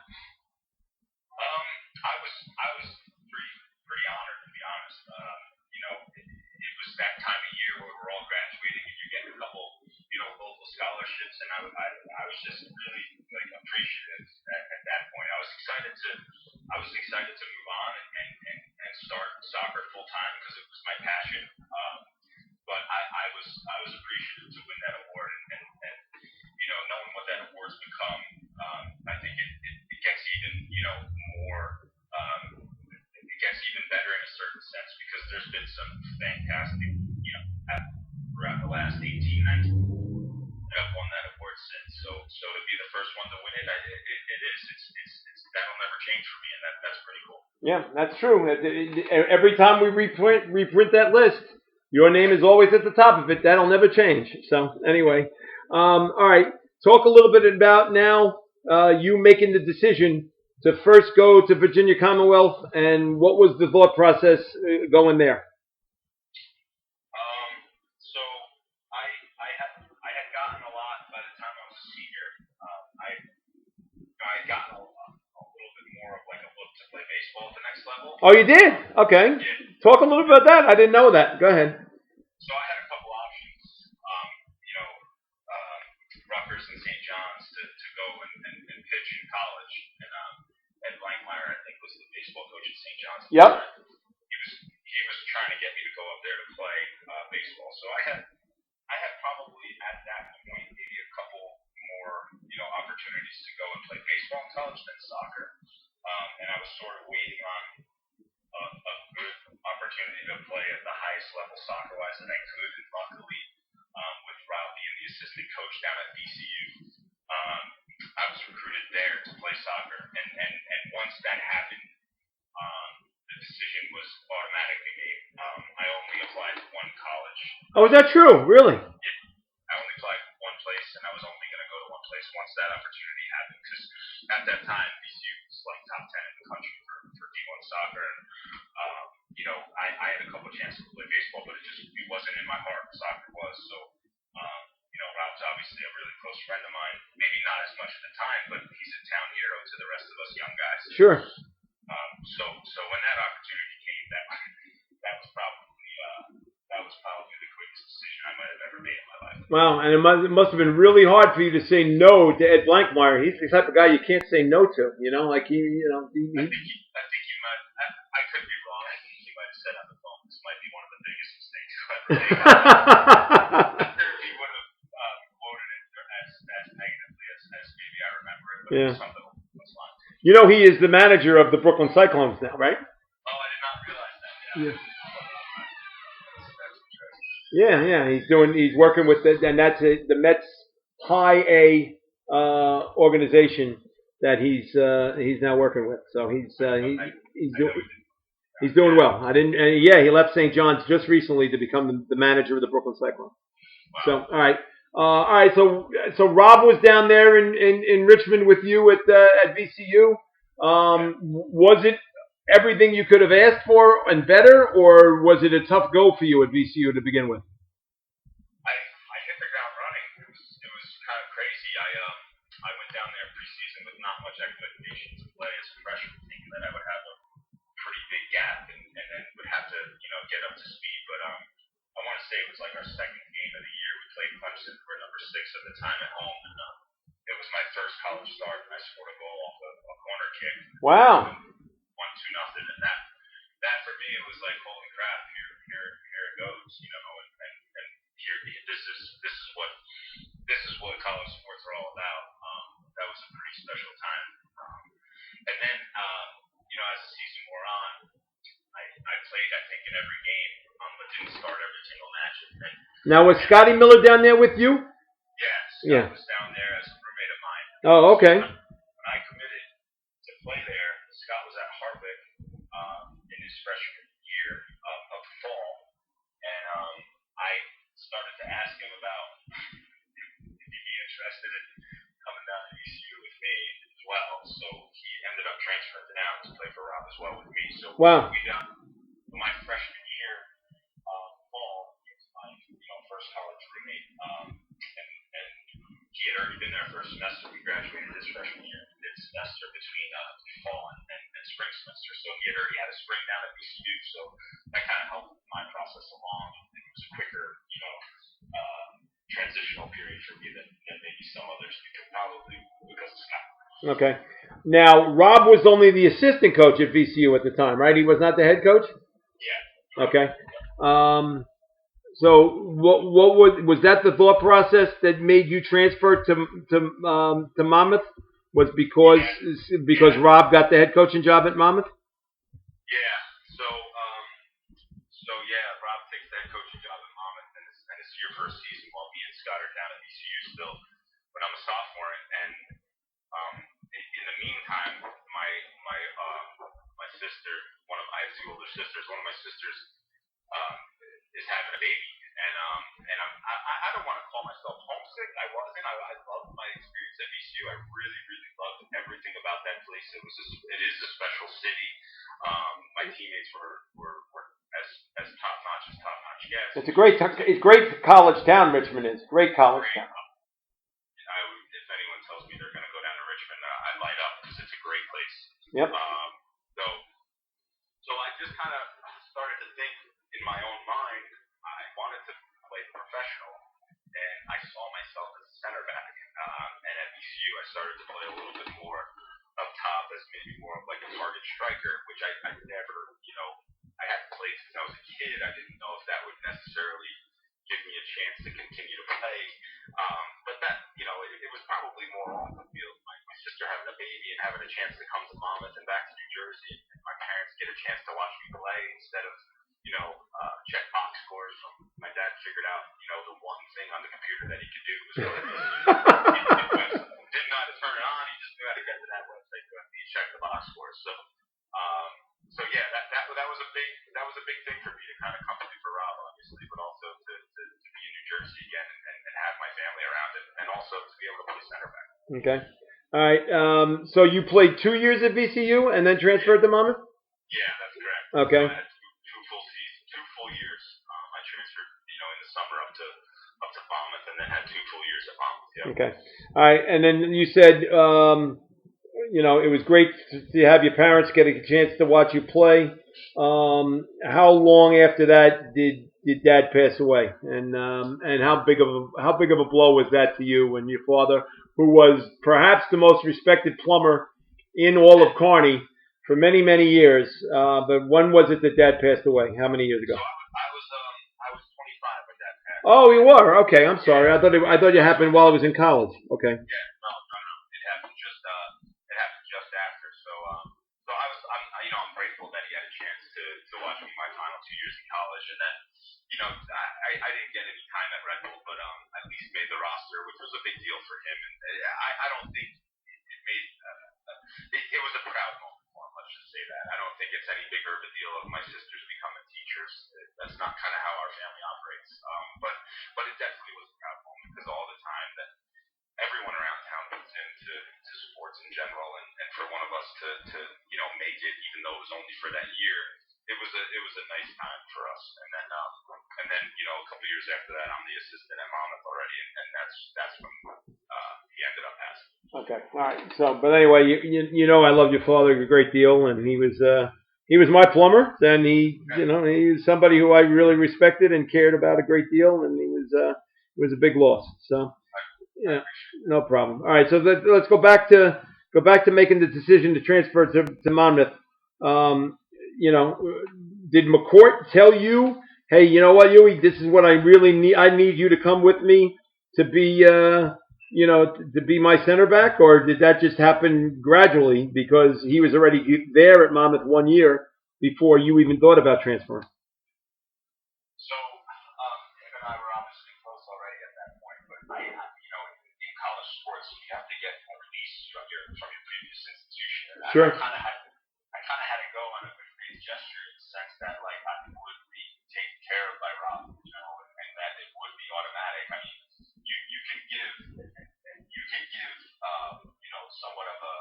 was pretty honored, to be honest. It was that time of year where we're all graduating and you're getting a couple, local scholarships, and I was just really appreciative at that point. I was excited to move on and start soccer full time because it was my passion. But I was appreciative to win that award, and knowing what that award's become, I think it gets even more. It gets even better in a certain sense because there's been some fantastic, throughout the last 18, 19. I've won that award since, so to be the first one to win it, it is. It's that'll never change for me, and that's pretty cool. Yeah, that's true. Every time we reprint that list, your name is always at the top of it. That'll never change. So anyway, all right. Talk a little bit about now you making the decision to first go to Virginia Commonwealth, and what was the thought process going there? So I had gotten a lot by the time I was a senior. I had gotten a little bit more of like a look to play baseball at the next level. Oh, you did? Okay. Yeah. Talk a little bit about that. I didn't know that. Go ahead. So I had a couple options, Rutgers and St. John's to go and pitch in college, and Ed Blankmeyer, I think, was the baseball coach at St. John's. Yep. He was trying to get me to go up there to play baseball. So I had probably at that point maybe a couple more opportunities to go and play baseball in college than soccer, and I was sort of waiting on a good opportunity to play at the highest level soccer-wise that I could, and luckily with Rob being the assistant coach down at VCU, I was recruited there to play soccer, and once that happened, the decision was automatically made. I only applied to one college. Oh, is that true? Really? Yeah, I only applied to one place, and I was only going to go to one place once that opportunity happened, because at that time, VCU was like top 10 in the country for D1 soccer, and I had a couple chances to play baseball, but it wasn't in my heart. Soccer was, so Rob's obviously a really close friend of mine. Maybe not as much at the time, but he's a town hero to the rest of us young guys. Sure. So when that opportunity came, that was probably the quickest decision I might have ever made in my life. Wow, and it must have been really hard for you to say no to Ed Blankmeyer. He's the type of guy you can't say no to. I think he might. I could be wrong. I think he might have said on the phone, "This might be one of the biggest mistakes I've ever made." He would have quoted it as negatively as maybe I remember it, but it was something was fine. He is the manager of the Brooklyn Cyclones now, right? Oh, I did not realize that. Yeah. That's Yeah. He's working with and that's the Mets High A organization that he's now working with. So he's doing well. He left St. John's just recently to become the manager of the Brooklyn Cyclones. Wow. So all right. So Rob was down there in Richmond with you at VCU. Was it everything you could have asked for and better, or was it a tough go for you at VCU to begin with? I hit the ground running. It was kind of crazy. I went down there preseason with not much expectation to play as a freshman, thinking that I would have a pretty big gap and then would have to, get up to speed. But I want to say it was like our second game of the year. We played Clemson. We were number 6 at the time at home, and it was my first college start, and I scored a goal off a corner kick. Wow. 1-2-0, and that for me, it was like, holy crap, here it goes, and here this is what college sports are all about. That was a pretty special time. And then, as the season wore on, I played, I think, in every game, but didn't start every single match. Now, was Scotty Miller down there with you? Yeah, Scott was down there as a roommate of mine. Oh, okay. When I committed to play there, Scott was at Hartwick in his freshman year of fall, and I started to ask him about if he'd be interested in coming down to VCU with me as well. So he ended up transferring down to play for Rob as well with me. So wow. My freshman year, fall, he was my first college roommate, and he had already been there for a semester. We graduated his freshman year, mid semester between fall and spring semester. So he had already had a spring down at VCU. So that kind of helped my process along. It was a quicker, transitional period for me than maybe some others probably because of Scott. Okay. Now, Rob was only the assistant coach at VCU at the time, right? He was not the head coach? Yeah. Okay. So, what was that the thought process that made you transfer to Monmouth? Was because Rob got the head coaching job at Monmouth? Yeah. So Rob takes the head coaching job at Monmouth, and it's your first season while me and Scott are down at VCU still. But I'm a sophomore, and in the meantime, my sister, I have 2 older sisters. One of my sisters is having a baby, and I don't want to call myself homesick. I wasn't. I loved my experience at VCU. I really, really loved everything about that place. It is a special city. My teammates were as top notch as top notch gets. It's great college town. Richmond is great college town. If anyone tells me they're going to go down to Richmond, I light up because it's a great place. Yep. So I just kind of started to think in my own mind. I wanted to play professional, and I saw myself as a center back. And at VCU, I started to play a little bit more up top as maybe more of like a target striker, which I never, I hadn't played since I was a kid. I didn't know if that would necessarily give me a chance to continue to play. But that, it was probably more off the field. My sister having a baby and having a chance to come to Monmouth and back to New Jersey, and my parents get a chance to watch me play instead of, check box scores from my dad figured out, the one thing on the computer that he could do was go to the website. Didn't know how to turn it on, he just knew how to get to that website to check the box scores. So yeah, that was a big thing for me to kind of come play for Rob, obviously, but also to be in New Jersey again and have my family around it, and also to be able to play center back. Okay. All right. So you played 2 years at VCU and then transferred to Monmouth? Yeah, that's correct. Okay. So I had 2 full years. I transferred, in the summer up to Monmouth, and then had 2 full years at Monmouth. Yeah. Okay. All right. And then you said, it was great to have your parents get a chance to watch you play. How long after that did Dad pass away, and how big of a blow was that to you and your father, who was perhaps the most respected plumber in all of Kearny for many, many years? But when was it that Dad passed away? How many years ago? So I was 25 when Dad passed. Oh, you were? Okay, I'm sorry. I thought it happened while I was in college. Okay. Yeah, no. It happened just after. So I'm grateful that he had a chance to watch me my final 2 years in college, and then I didn't get any time at Red Bull, but at least made the roster, which was a big deal for him. And I don't think it made it was a proud moment for him. Let's just say that. I don't think it's any bigger of a deal of my sisters becoming teachers. That's not kind of how our family operates. But it definitely was a proud moment because all the time that everyone around town puts into sports in general, and for one of us to make it, even though it was only for that year, it was a nice time for us. And then a couple years after that, I'm the assistant at Monmouth already, and that's when he ended up passing. Okay, all right. So, but anyway, I love your father a great deal, and he was he was my plumber, and he was somebody who I really respected and cared about a great deal, and it was a big loss. So yeah, no problem. All right, so let's go back to making the decision to transfer to Monmouth. Um, you know, did McCourt tell you, hey, you know what, Huey, this is what I really need. I need you to come with me to be, to be my center back, or did that just happen gradually because he was already there at Monmouth 1 year before you even thought about transferring? So, him and I were obviously close already at that point, but in college sports, you have to get a release from your previous institution. And Sure. I kind of had to go on a good faith gesture in the sense that, like, I would be taken care of by Rob, and that it would be automatic. I mean, you can give, somewhat of a,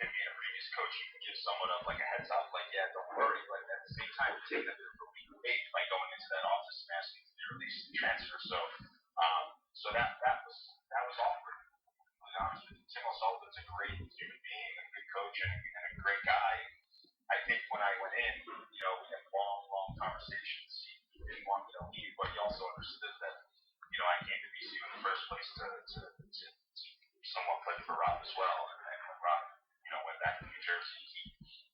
maybe in a previous coach, you can give somewhat of like a heads up, like, yeah, don't worry, but at the same time, you're taking a bit of a leap of faith by going into that office and asking to be released and transfer. So that was awkward. To be honest with you, Tim O'Sullivan's a great human being, a good coach, and a great guy. I think when I went in, we had long conversations. He didn't want me to leave, but he also understood that, I came to BCU in the first place to somewhat play for Rob as well. And when Rob, went back to New Jersey,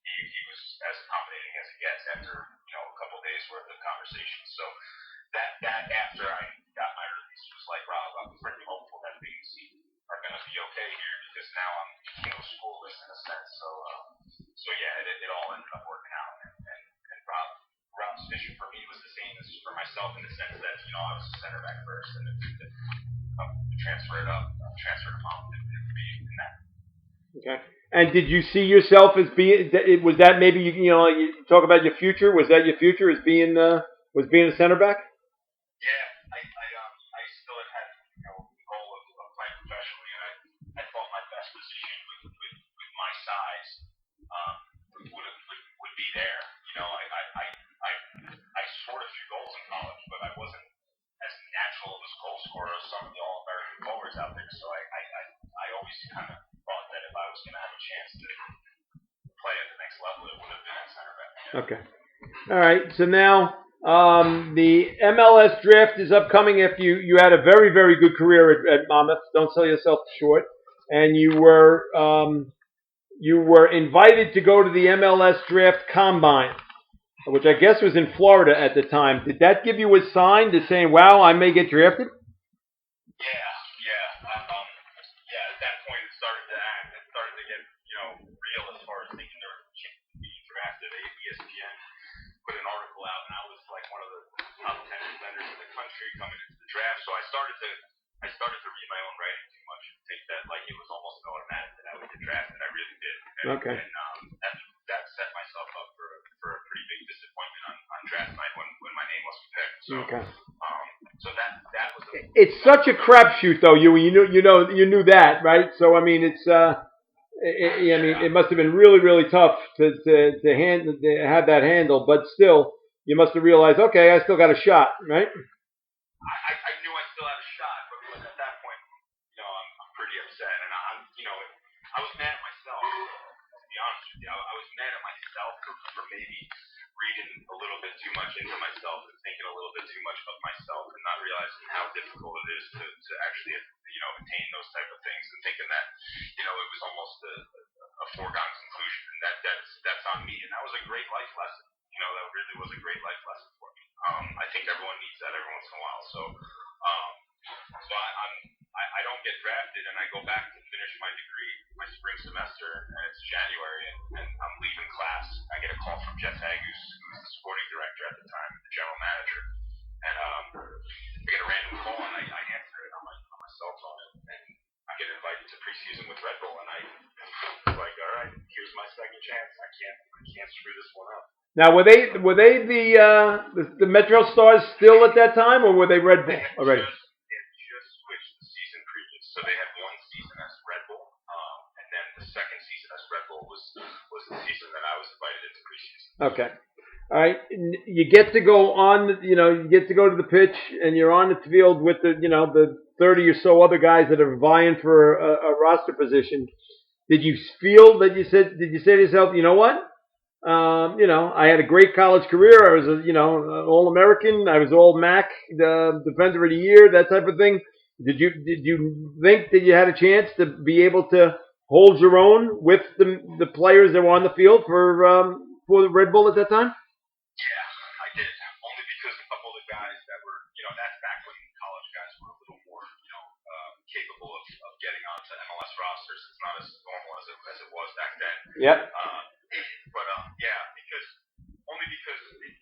he was as accommodating as it gets after, a couple of days worth of conversations. So that after I got my release was like, Rob, I'm pretty hopeful that things are going to be okay here because now I'm, schoolless in a sense. So yeah, it all ended up working out. And Rob's vision for me was the same as for myself in the sense that, I was a center back first and to transfer to Monmouth would be in that. Okay. And did you see yourself as being? Was that maybe you talk about your future? Was that your future as being a center back? Yeah, I still had the goal of playing professionally, and I thought my best position with my size would be there. I scored a few goals in college, but I wasn't as natural of a goal scorer as some of the All-American forwards out there. So I always kind of thought that if I was going to have a chance to play at the next level, it would have been at center back. Yeah. Okay. All right. So now the MLS draft is upcoming after you had a very, very good career at Monmouth. Don't sell yourself short. And you were invited to go to the MLS draft combine, which I guess was in Florida at the time. Did that give you a sign to saying, wow, I may get drafted? Yeah. At that point, it started to get, real as far as thinking there was a chance to be drafted. ESPN put an article out, and I was like one of the top 10 defenders in the country coming into the draft. So I started to read my own writing too much and think that like it was almost an automatic that I would get drafted. I really did. Okay. And that set myself up for a pretty big disappointment on draft night when my name wasn't picked. So okay. So that was. It's such a crapshoot, though. You knew that, right? So I mean, it's it must have been really, really tough to have that handle, but still, you must have realized, okay, I still got a shot, right? I knew I still had a shot, but at that point, I'm pretty upset, and I was mad at myself. To be honest with you, I was mad at myself for maybe reading a little bit too much into myself and thinking a little bit too much of myself and not realizing how difficult it is to actually attain those type of things and thinking that it was almost a foregone conclusion, and that's on me. And that was a great life lesson. That really was a great life lesson for me. I think everyone needs that every once in a while. So I don't get drafted, and I go back to finish my degree, my spring semester, and it's January, and I'm leaving class. I get a call from Jeff Agus, who was the sporting director at the time, the general manager, and I get a random call, and I answer it on my cell phone, and I get invited to preseason with Red Bull, and I was like, all right, here's my second chance. I can't screw this one up. Now, were they the MetroStars still at that time, or were they Red Bull already? They had just switched the season previous, so they had one season as Red Bull, and then the second season as Red Bull was the season that I was invited into preseason. Okay, all right. You get to go on, you get to go to the pitch, and you're on the field with the 30 or so other guys that are vying for a roster position. Did you feel that did you say to yourself, you know what? I had a great college career. I was an All-American. I was All MAC, the Defender of the Year, that type of thing. Did you think that you had a chance to be able to hold your own with the players that were on the field for the Red Bull at that time? Yeah, I did. Only because a couple of the guys that were, that's back when college guys were a little more, capable of getting onto MLS rosters. It's not as normal as it was back then. Yep. But yeah, because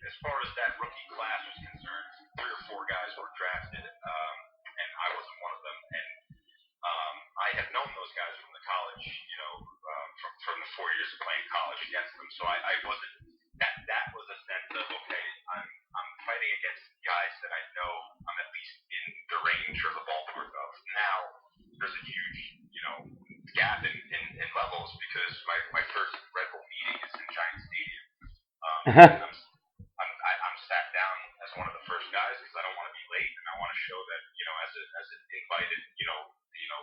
as far as that rookie class was concerned, 3 or 4 guys were drafted, and I wasn't one of them. And I had known those guys from the college, from the 4 years of playing college against them. So I wasn't. That was a sense of, okay, I'm fighting against guys that I know I'm at least in the range or the ballpark of. Now there's a huge, gap in levels because my first Red Bull meeting is in Giant Stadium. I'm sat down as one of the first guys because I don't want to be late and I want to show that, as an invited,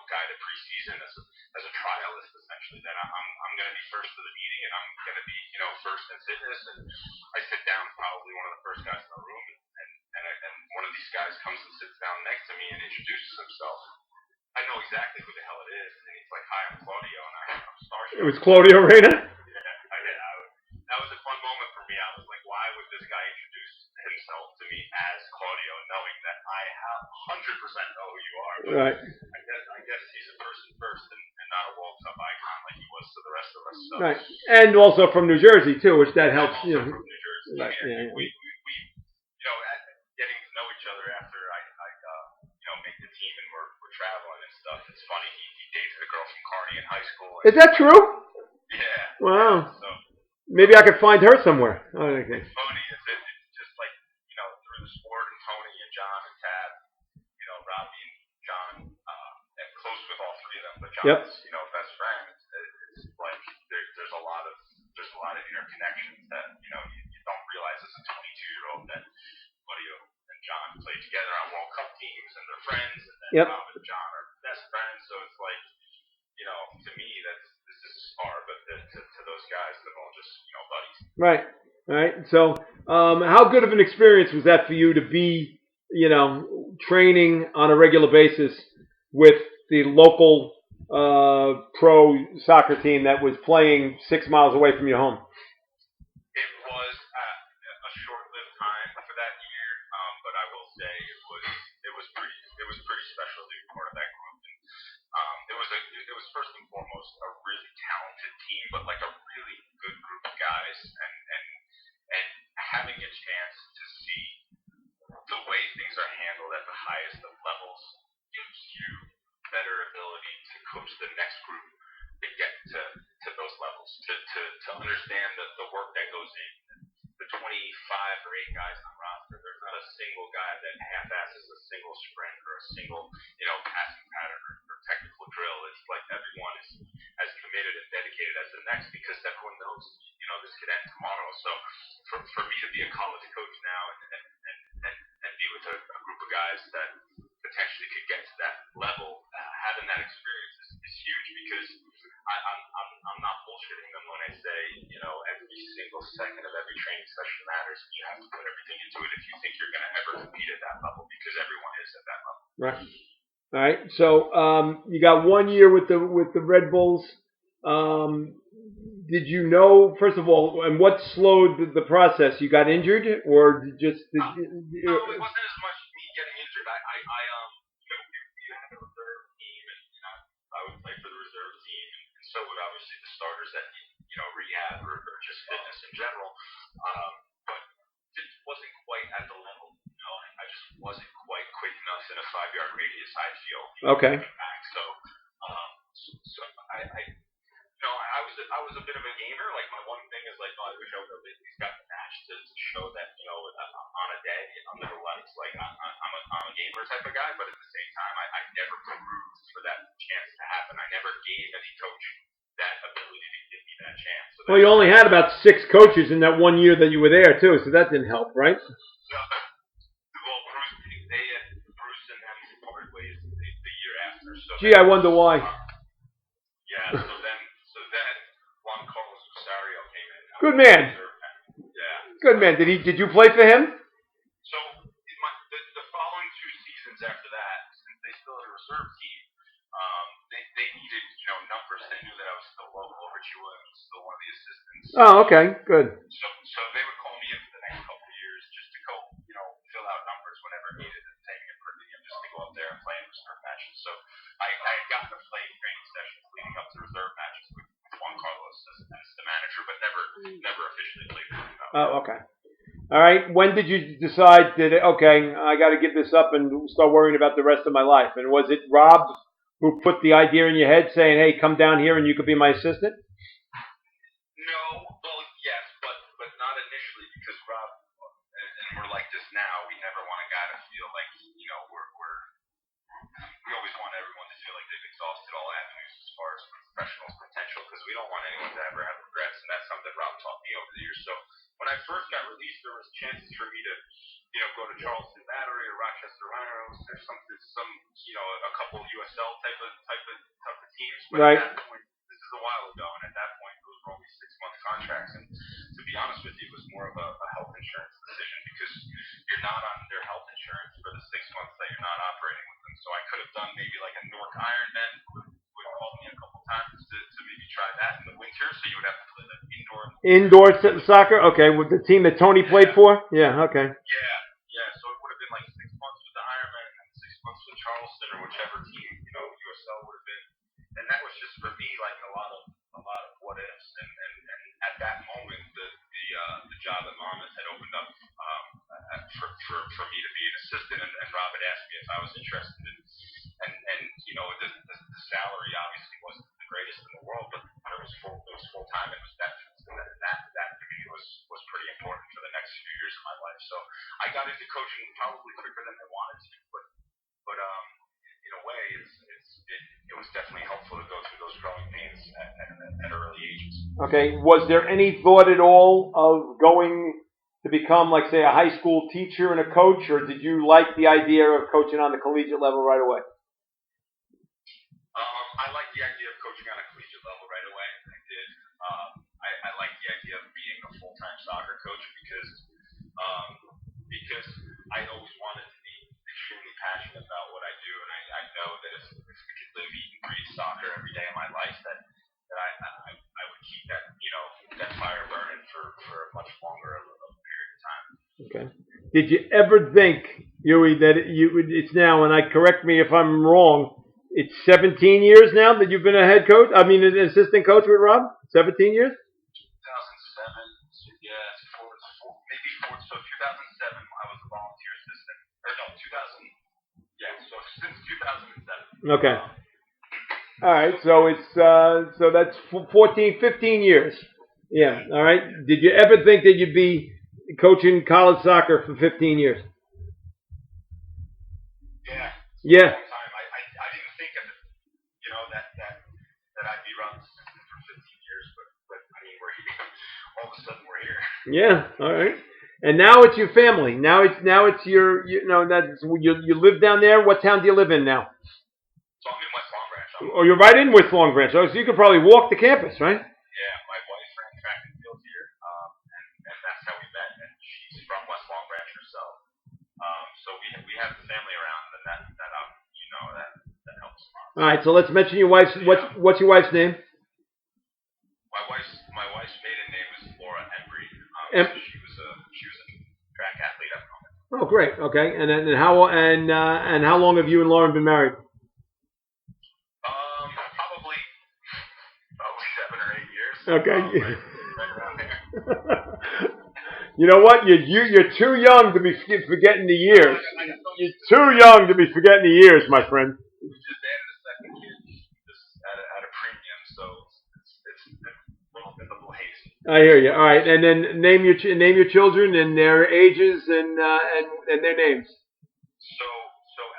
guy to preseason as a trialist essentially, that I'm going to be first to the meeting and I'm going to be, first in fitness. And I sit down, probably one of the first guys in the room, and one of these guys comes and sits down next to me and introduces himself. I know exactly who the hell it is, and he's like, "Hi, I'm Claudio," and I'm starstruck. It was Claudio Reyna? Yeah, I did. That was a fun moment for me. I was like, why would this guy introduce himself to me as Claudio, knowing that I 100% know who you are? But right. I guess he's a person first and not a World Cup icon like he was to the rest of us. So. Right. And also from New Jersey, too, which that helps. Also from New Jersey. Right. Yeah. We getting to know each other after I make the team and we're traveling and stuff. It's funny, he dated a girl from Kearny in high school. Is that true? Yeah. Wow. Yeah, so, maybe I could find her somewhere. Oh, okay. It's funny, it's just like, through the sport and Tony and John and Tab, Robbie and John, and close with all 3 of them, but John's, best friend. It's like there's a lot of interconnections that, you don't realize as a 22-year-old that Claudio and John played together on World Cup teams and they're friends, and then Rob and John are best friends, so it's like, to me, this is far, but to those guys, they're all just, buddies. Right, right. So, how good of an experience was that for you to be, training on a regular basis with the local pro soccer team that was playing 6 miles away from your home? It was a short-lived time for that year, but I will say it was pretty special to be part of that group. It was first and foremost a really talented team, but like a really good group of guys, and having a chance to see the way things are handled at the highest of levels gives you better ability to coach the next group to get to those levels, to understand the work that goes in. The 25 or 8 guys on the roster, there's not a single guy that half-asses a single sprint or a single, passing pattern or technical drill. It's like everyone is as committed and dedicated as the next because everyone knows, this could end tomorrow. So for me to be a college coach now and be with a group of guys that potentially could get to that level, having that experience is huge because I'm not bullshitting them when I say, every single second of every training session matters. You have to put everything into it if you think you're going to ever compete at that level because everyone is at that level. Right. All right. So you got 1 year with the Red Bulls. Did you know, first of all, and what slowed the process? You got injured, or just? No, it wasn't as much me getting injured. You had a reserve team, and I would play for the reserve team, and so would obviously the starters that rehab or just fitness in general. But it wasn't quite at the level. I just wasn't quite quick enough in a 5-yard radius. I feel. Okay. Back. So I was a bit of a gamer. Like my one thing is like, I wish I would have at least got the match to show that on a day under the lights, like I'm a gamer type of guy. But at the same time, I never proved for that chance to happen. I never gave any coach that ability to give me that chance. So well, you only had about 6 coaches in that 1 year that you were there too, so that didn't help, right? Well, Bruce and them parted ways the year after. So gee, I wonder why. Yeah. So then Juan Carlos Rosario came in. Good man. Yeah. Good man. Did you play for him? So the following 2 seasons after that, since they still had a reserve team, they needed numbers. They knew that I was still local. Richie Williams was still one of the assistants. Oh, okay, good. So they would call me in for the next couple of years just to go fill out numbers whenever needed and take me per diem just to go up there and play in reserve matches. So I had gotten to play training sessions leading up to reserve matches with Juan Carlos as the manager, but never officially played with him. Oh, okay. All right. When did you decide that I got to give this up and start worrying about the rest of my life? And was it Rob who put the idea in your head, saying, "Hey, come down here and you could be my assistant"? No, well, yes, but not initially because Rob and we're like this now. We never want a guy to feel like we always want everyone to feel like they've exhausted all avenues as far as professional potential because we don't want anyone to ever have regrets, and that's something Rob taught me over the years. So when I first got released, there was chances for me to go to Charleston Battery or Rochester Rhinos or a couple USL type of teams. But right. At that point, this is a while ago, and at that point, those were only 6-month contracts. And to be honest with you, it was more of a health insurance decision because you're not on their health insurance for the 6 months that you're not operating with them. So I could have done maybe like a Newark Ironman would call me a couple times to maybe try that in the winter. So you would have to play like indoor soccer. Okay, with the team that Tony played for. Yeah. Okay. Yeah. So it would have been like 6 months with the Ironman and then 6 months with Charleston or whichever team USL would have been. And that was just for me like a lot of what ifs. And at that moment, the job at Monmouth had opened up for me to be an assistant. And Rob had asked me if I was interested in. And the salary obviously wasn't the greatest in the world, but it was full time. It was definite. That to me was pretty important for the next few years of my life. So I got into coaching probably quicker than I wanted to, but in a way, it was definitely helpful to go through those growing pains at early ages. Okay. Was there any thought at all of going to become, like, say, a high school teacher and a coach, or did you like the idea of coaching on the collegiate level right away? I like the idea of coaching on a collegiate level right away. I did. I like the idea of being a full-time soccer coach because I always wanted to be extremely passionate about what I do, and I know that if I could live, eat, and breathe soccer every day of my life, that I would keep that fire burning for a much longer period of time. Okay. Did you ever think, Huey, that it's now, and correct me if I'm wrong, it's 17 years now that you've been a head coach? I mean, an assistant coach with Rob? 17 years? 2007, yeah, maybe 4. So 2007, I was a volunteer assistant. Or no, 2000. Yeah, so since 2007. Okay. All right, so that's 14, 15 years. Yeah. All right. Did you ever think that you'd be coaching college soccer for 15 years? Yeah. Yeah. I didn't think of it, that I'd be Rob's assistant for 15 years, but I mean, we're here. All of a sudden, we're here. Yeah. All right. And now it's your family. Now it's your you live down there. What town do you live in now? So I'm in West Long Branch. Oh, you're right in West Long Branch. Oh, so you could probably walk the campus, right? Yeah, my wife ran track and field here, and that's how we met. And she's from West Long Branch herself. So we have the family around, and that helps a lot. All right, so let's mention your wife's. What's your wife's name? My wife's maiden name is Laura Embry. So she was a track athlete at the moment. Oh, great. Okay, and how long have you and Lauren been married? Probably 7 or 8 years. Okay. Right around there. You know what? You're too young to be forgetting the years. You're too young to be forgetting the years, my friend. We just added a second kid, just at a premium, so it's a little hazy. I hear you. All right, and then name your children and their ages and their names. So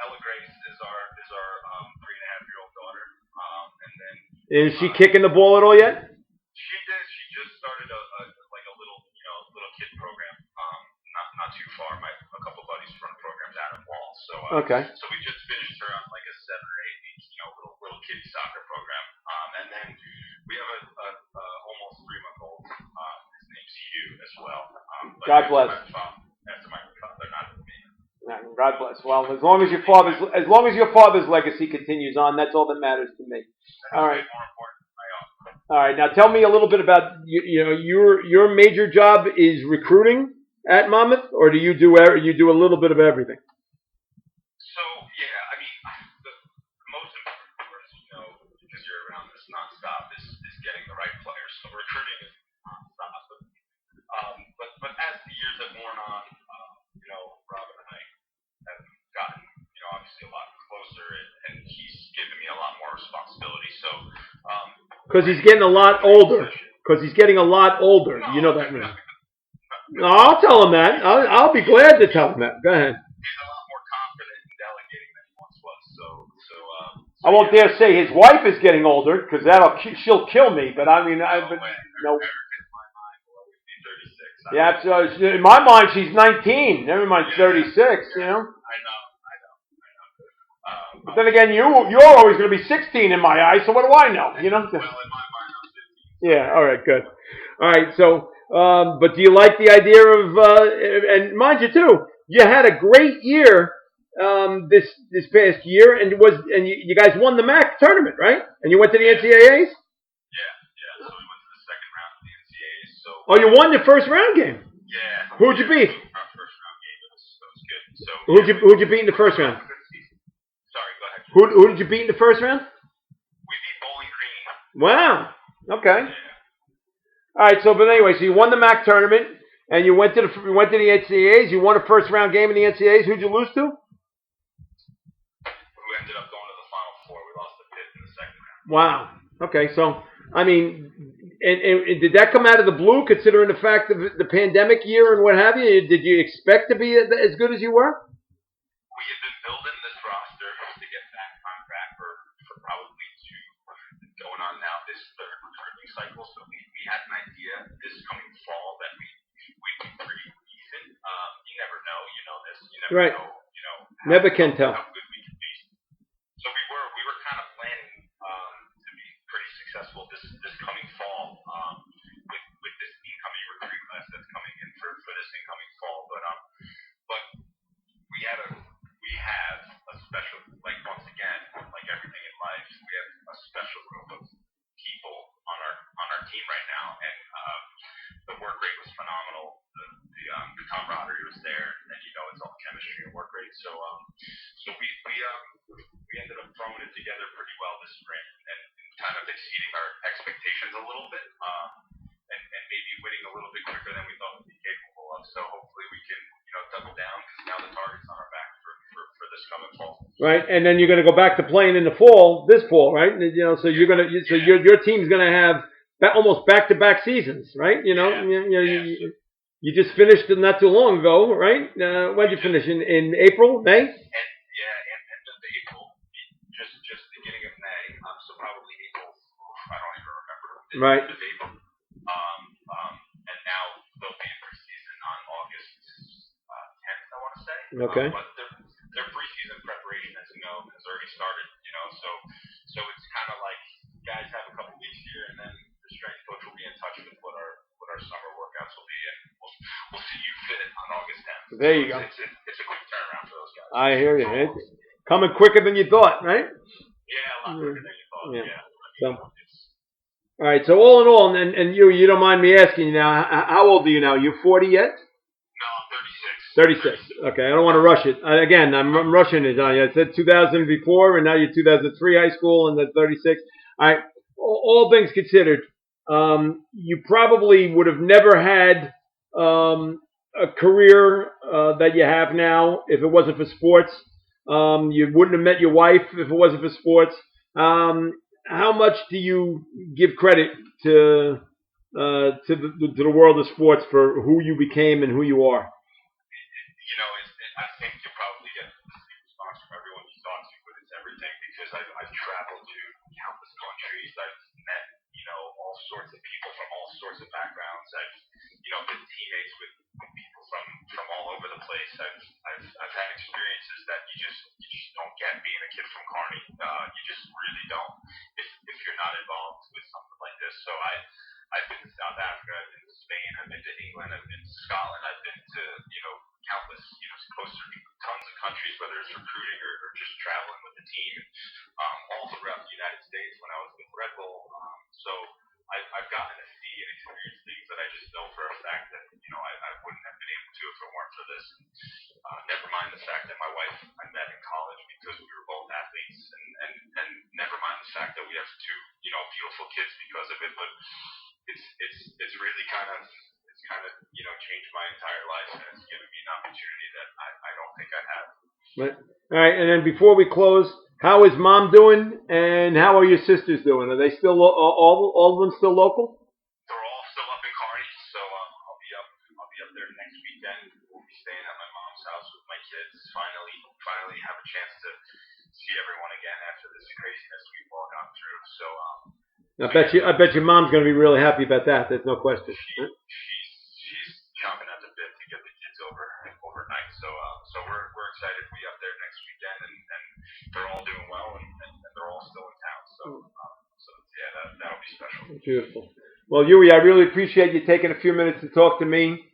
Ella Grace is our 3.5-year-old daughter, and then Is she kicking the ball at all yet? She did. She just started a little kid program. Not too far. A couple buddies run programs out of Wall. So Okay. So we just finished her on like a 7 or 8 week little kiddie soccer program. And then we have a almost 3-month-old. His God bless. After my father, not me. God bless. Well, as long as your father's legacy continues on, that's all that matters to me. All right. More important. All right. Now tell me a little bit about your major job is recruiting at Monmouth, or do you do a little bit of everything? So yeah, I mean, the most important part, because you're around this nonstop, is getting the right players. So recruiting is nonstop. But as the years have worn on, Rob and I have gotten, obviously a lot closer, and he's given me a lot more responsibility. So, because he's getting a lot older. You know that, man. No, I'll tell him that. I'll be glad to tell him that. Go ahead. He's a lot more confident in delegating than he once was. I won't dare say his wife is getting older because she'll kill me. But I mean, no. Yeah, so in my mind, she's 19. Never mind 36. I know. But then again, you're always going to be 16 in my eyes. So what do I know? Well, in my mind, I'm 15. Yeah. All right. Good. All right. So, but do you like the idea of? And mind you, too, you had a great year this past year, and you guys won the MAC tournament, right? And you went to the NCAAs. Yeah. So we went to the second round of the NCAAs. So. Oh, you won the first round game. Yeah. Who'd you beat? Our first round game. It was good. So. Who'd you beat in the first round? Sorry, go ahead. Who did you beat in the first round? We beat Bowling Green. Wow. Okay. Yeah. All right. So, but anyway, so you won the MAC tournament, and you went to the NCAAs. You won a first round game in the NCAAs. Who'd you lose to? We ended up going to the Final Four. We lost to Pitt in the second round. Wow. Okay. So, I mean, and did that come out of the blue, considering the fact of the pandemic year and what have you? Did you expect to be as good as you were? We had been building this roster to get back on track for probably going on now this third recruiting cycle. So we had an idea this coming fall that we'd be pretty decent. You never know. You know this. You never right. know. Never can tell. How good we can be. So we were kind of planning to be pretty successful this coming fall with this incoming recruiting class that's coming in for this incoming fall. But we have a special, like once again, like everything in life, we have a special group of people on our team right now, and the work rate was phenomenal. The camaraderie was there, and it's all chemistry and work rate. So we ended up throwing it together pretty well this spring, and kind of exceeding our expectations a little bit, and maybe winning a little bit quicker than we thought we'd be capable of. So hopefully we can double down, because now the target's on our back for this coming fall. Right, and then you're going to go back to playing in the fall, this fall, right? So you're going to, your team's going to have almost back-to-back seasons, right? You just finished not too long ago, right? When did you finish? In April, May? End of April, just beginning of May. So probably April. I don't even remember. Right. End of April. And now they'll be in preseason on August 10th, I want to say. Okay. But their preseason preparation, as you know, has already started. So it's kind of like guys have a couple weeks here, and then the strength coach will be in touch with what our summer workouts will be, and we'll see you fit on August 10th. There you go. It's a quick turnaround for those guys. I hear you. It's coming quicker than you thought, right? Yeah, a lot quicker than you thought. Yeah. All right. So all in all, and you don't mind me asking you now, how old are you now? You 40 yet? No, I'm 36. 36. Okay, I don't want to rush it. Again, I'm rushing it on you. I said 2000 before, and now you're 2003 high school, and then 36. All right. All things considered, you probably would have never had a career that you have now if it wasn't for sports. You wouldn't have met your wife if it wasn't for sports. How much do you give credit to the world of sports for who you became and who you are? I think you probably get the same response from everyone you talk to, but it's everything, because I've traveled to countless countries. I've met, all sorts of people from all sorts of backgrounds. I've, been teammates with people from all over the place. I've had experiences that you just don't get being a kid from Kearny. You just really don't if you're not involved with something like this. So I've been to South Africa, I've been to Spain, I've been to England, I've been to Scotland, I've as recruiting or just traveling with the team all throughout the United States when I was with Red Bull. So I've gotten to see and experience things that I just know for a fact that I wouldn't have been able to if it weren't for this. Never mind the fact that my wife I met in college because we were both athletes, and never mind the fact that we have two beautiful kids because of it. But it's really kind of changed my entire life, and it's given me an opportunity that I don't think I have. Right. All right, and then before we close, how is Mom doing, and how are your sisters doing? Are they still all of them still local? They're all still up in Kearny, so I'll be up there next weekend. We'll be staying at my mom's house with my kids. Finally have a chance to see everyone again after this craziness we've all gone through. So I bet your mom's going to be really happy about that. There's no question. She's chomping at the bit to get the kids overnight. So we're excited to be up there next weekend, and they're all doing well, and they're all still in town. So yeah, that'll be special. Beautiful. Well, Huey, I really appreciate you taking a few minutes to talk to me.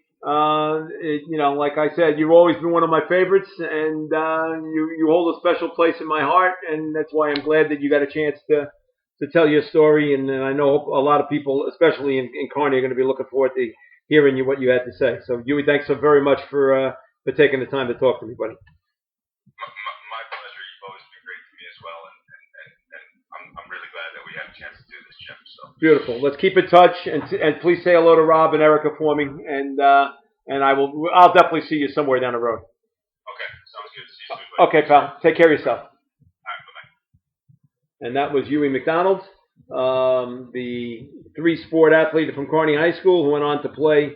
Like I said, you've always been one of my favorites, and you hold a special place in my heart, and that's why I'm glad that you got a chance to tell your story. And I know a lot of people, especially in Kearny, are going to be looking forward to hearing what you had to say. So, Huey, thanks so very much for taking the time to talk to me, buddy. My pleasure. You've always been great to me as well, and I'm really glad that we had a chance to do this, Jim. So beautiful. Let's keep in touch, and please say hello to Rob and Erica for me, and I'll definitely see you somewhere down the road. Okay, sounds good. See you soon, buddy. Okay, pal. Take care of yourself. All right, bye-bye. And that was Hugh McDonald, the three-sport athlete from Kearny High School who went on to play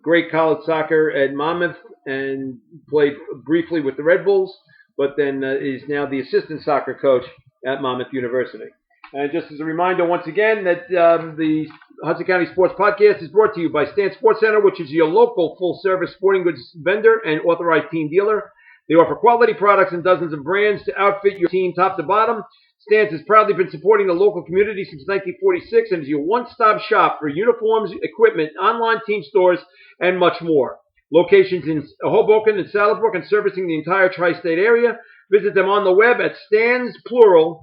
great college soccer at Monmouth and played briefly with the Red Bulls, but then is now the assistant soccer coach at Monmouth University. And just as a reminder, once again, that the Hudson County Sports Podcast is brought to you by Stant Sports Center, which is your local full-service sporting goods vendor and authorized team dealer. They offer quality products and dozens of brands to outfit your team top to bottom. Stance has proudly been supporting the local community since 1946 and is your one-stop shop for uniforms, equipment, online team stores, and much more. Locations in Hoboken and Salybrook and servicing the entire tri-state area. Visit them on the web at CTR.com.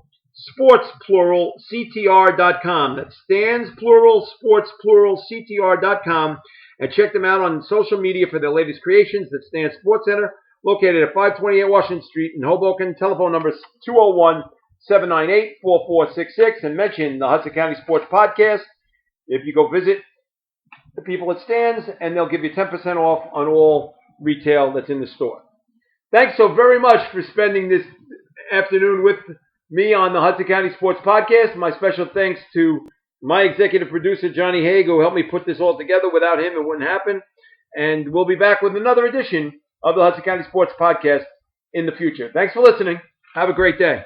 That's CTR.com. And check them out on social media for their latest creations. That's Stance Sports Center, located at 528 Washington Street in Hoboken. Telephone number is 201-798-4466, and mention the Hudson County Sports Podcast if you go visit the people at Stan's, and they'll give you 10% off on all retail that's in the store. Thanks so very much for spending this afternoon with me on the Hudson County Sports Podcast. My special thanks to my executive producer, Johnny Haig, who helped me put this all together. Without him, it wouldn't happen. And we'll be back with another edition of the Hudson County Sports Podcast in the future. Thanks for listening. Have a great day.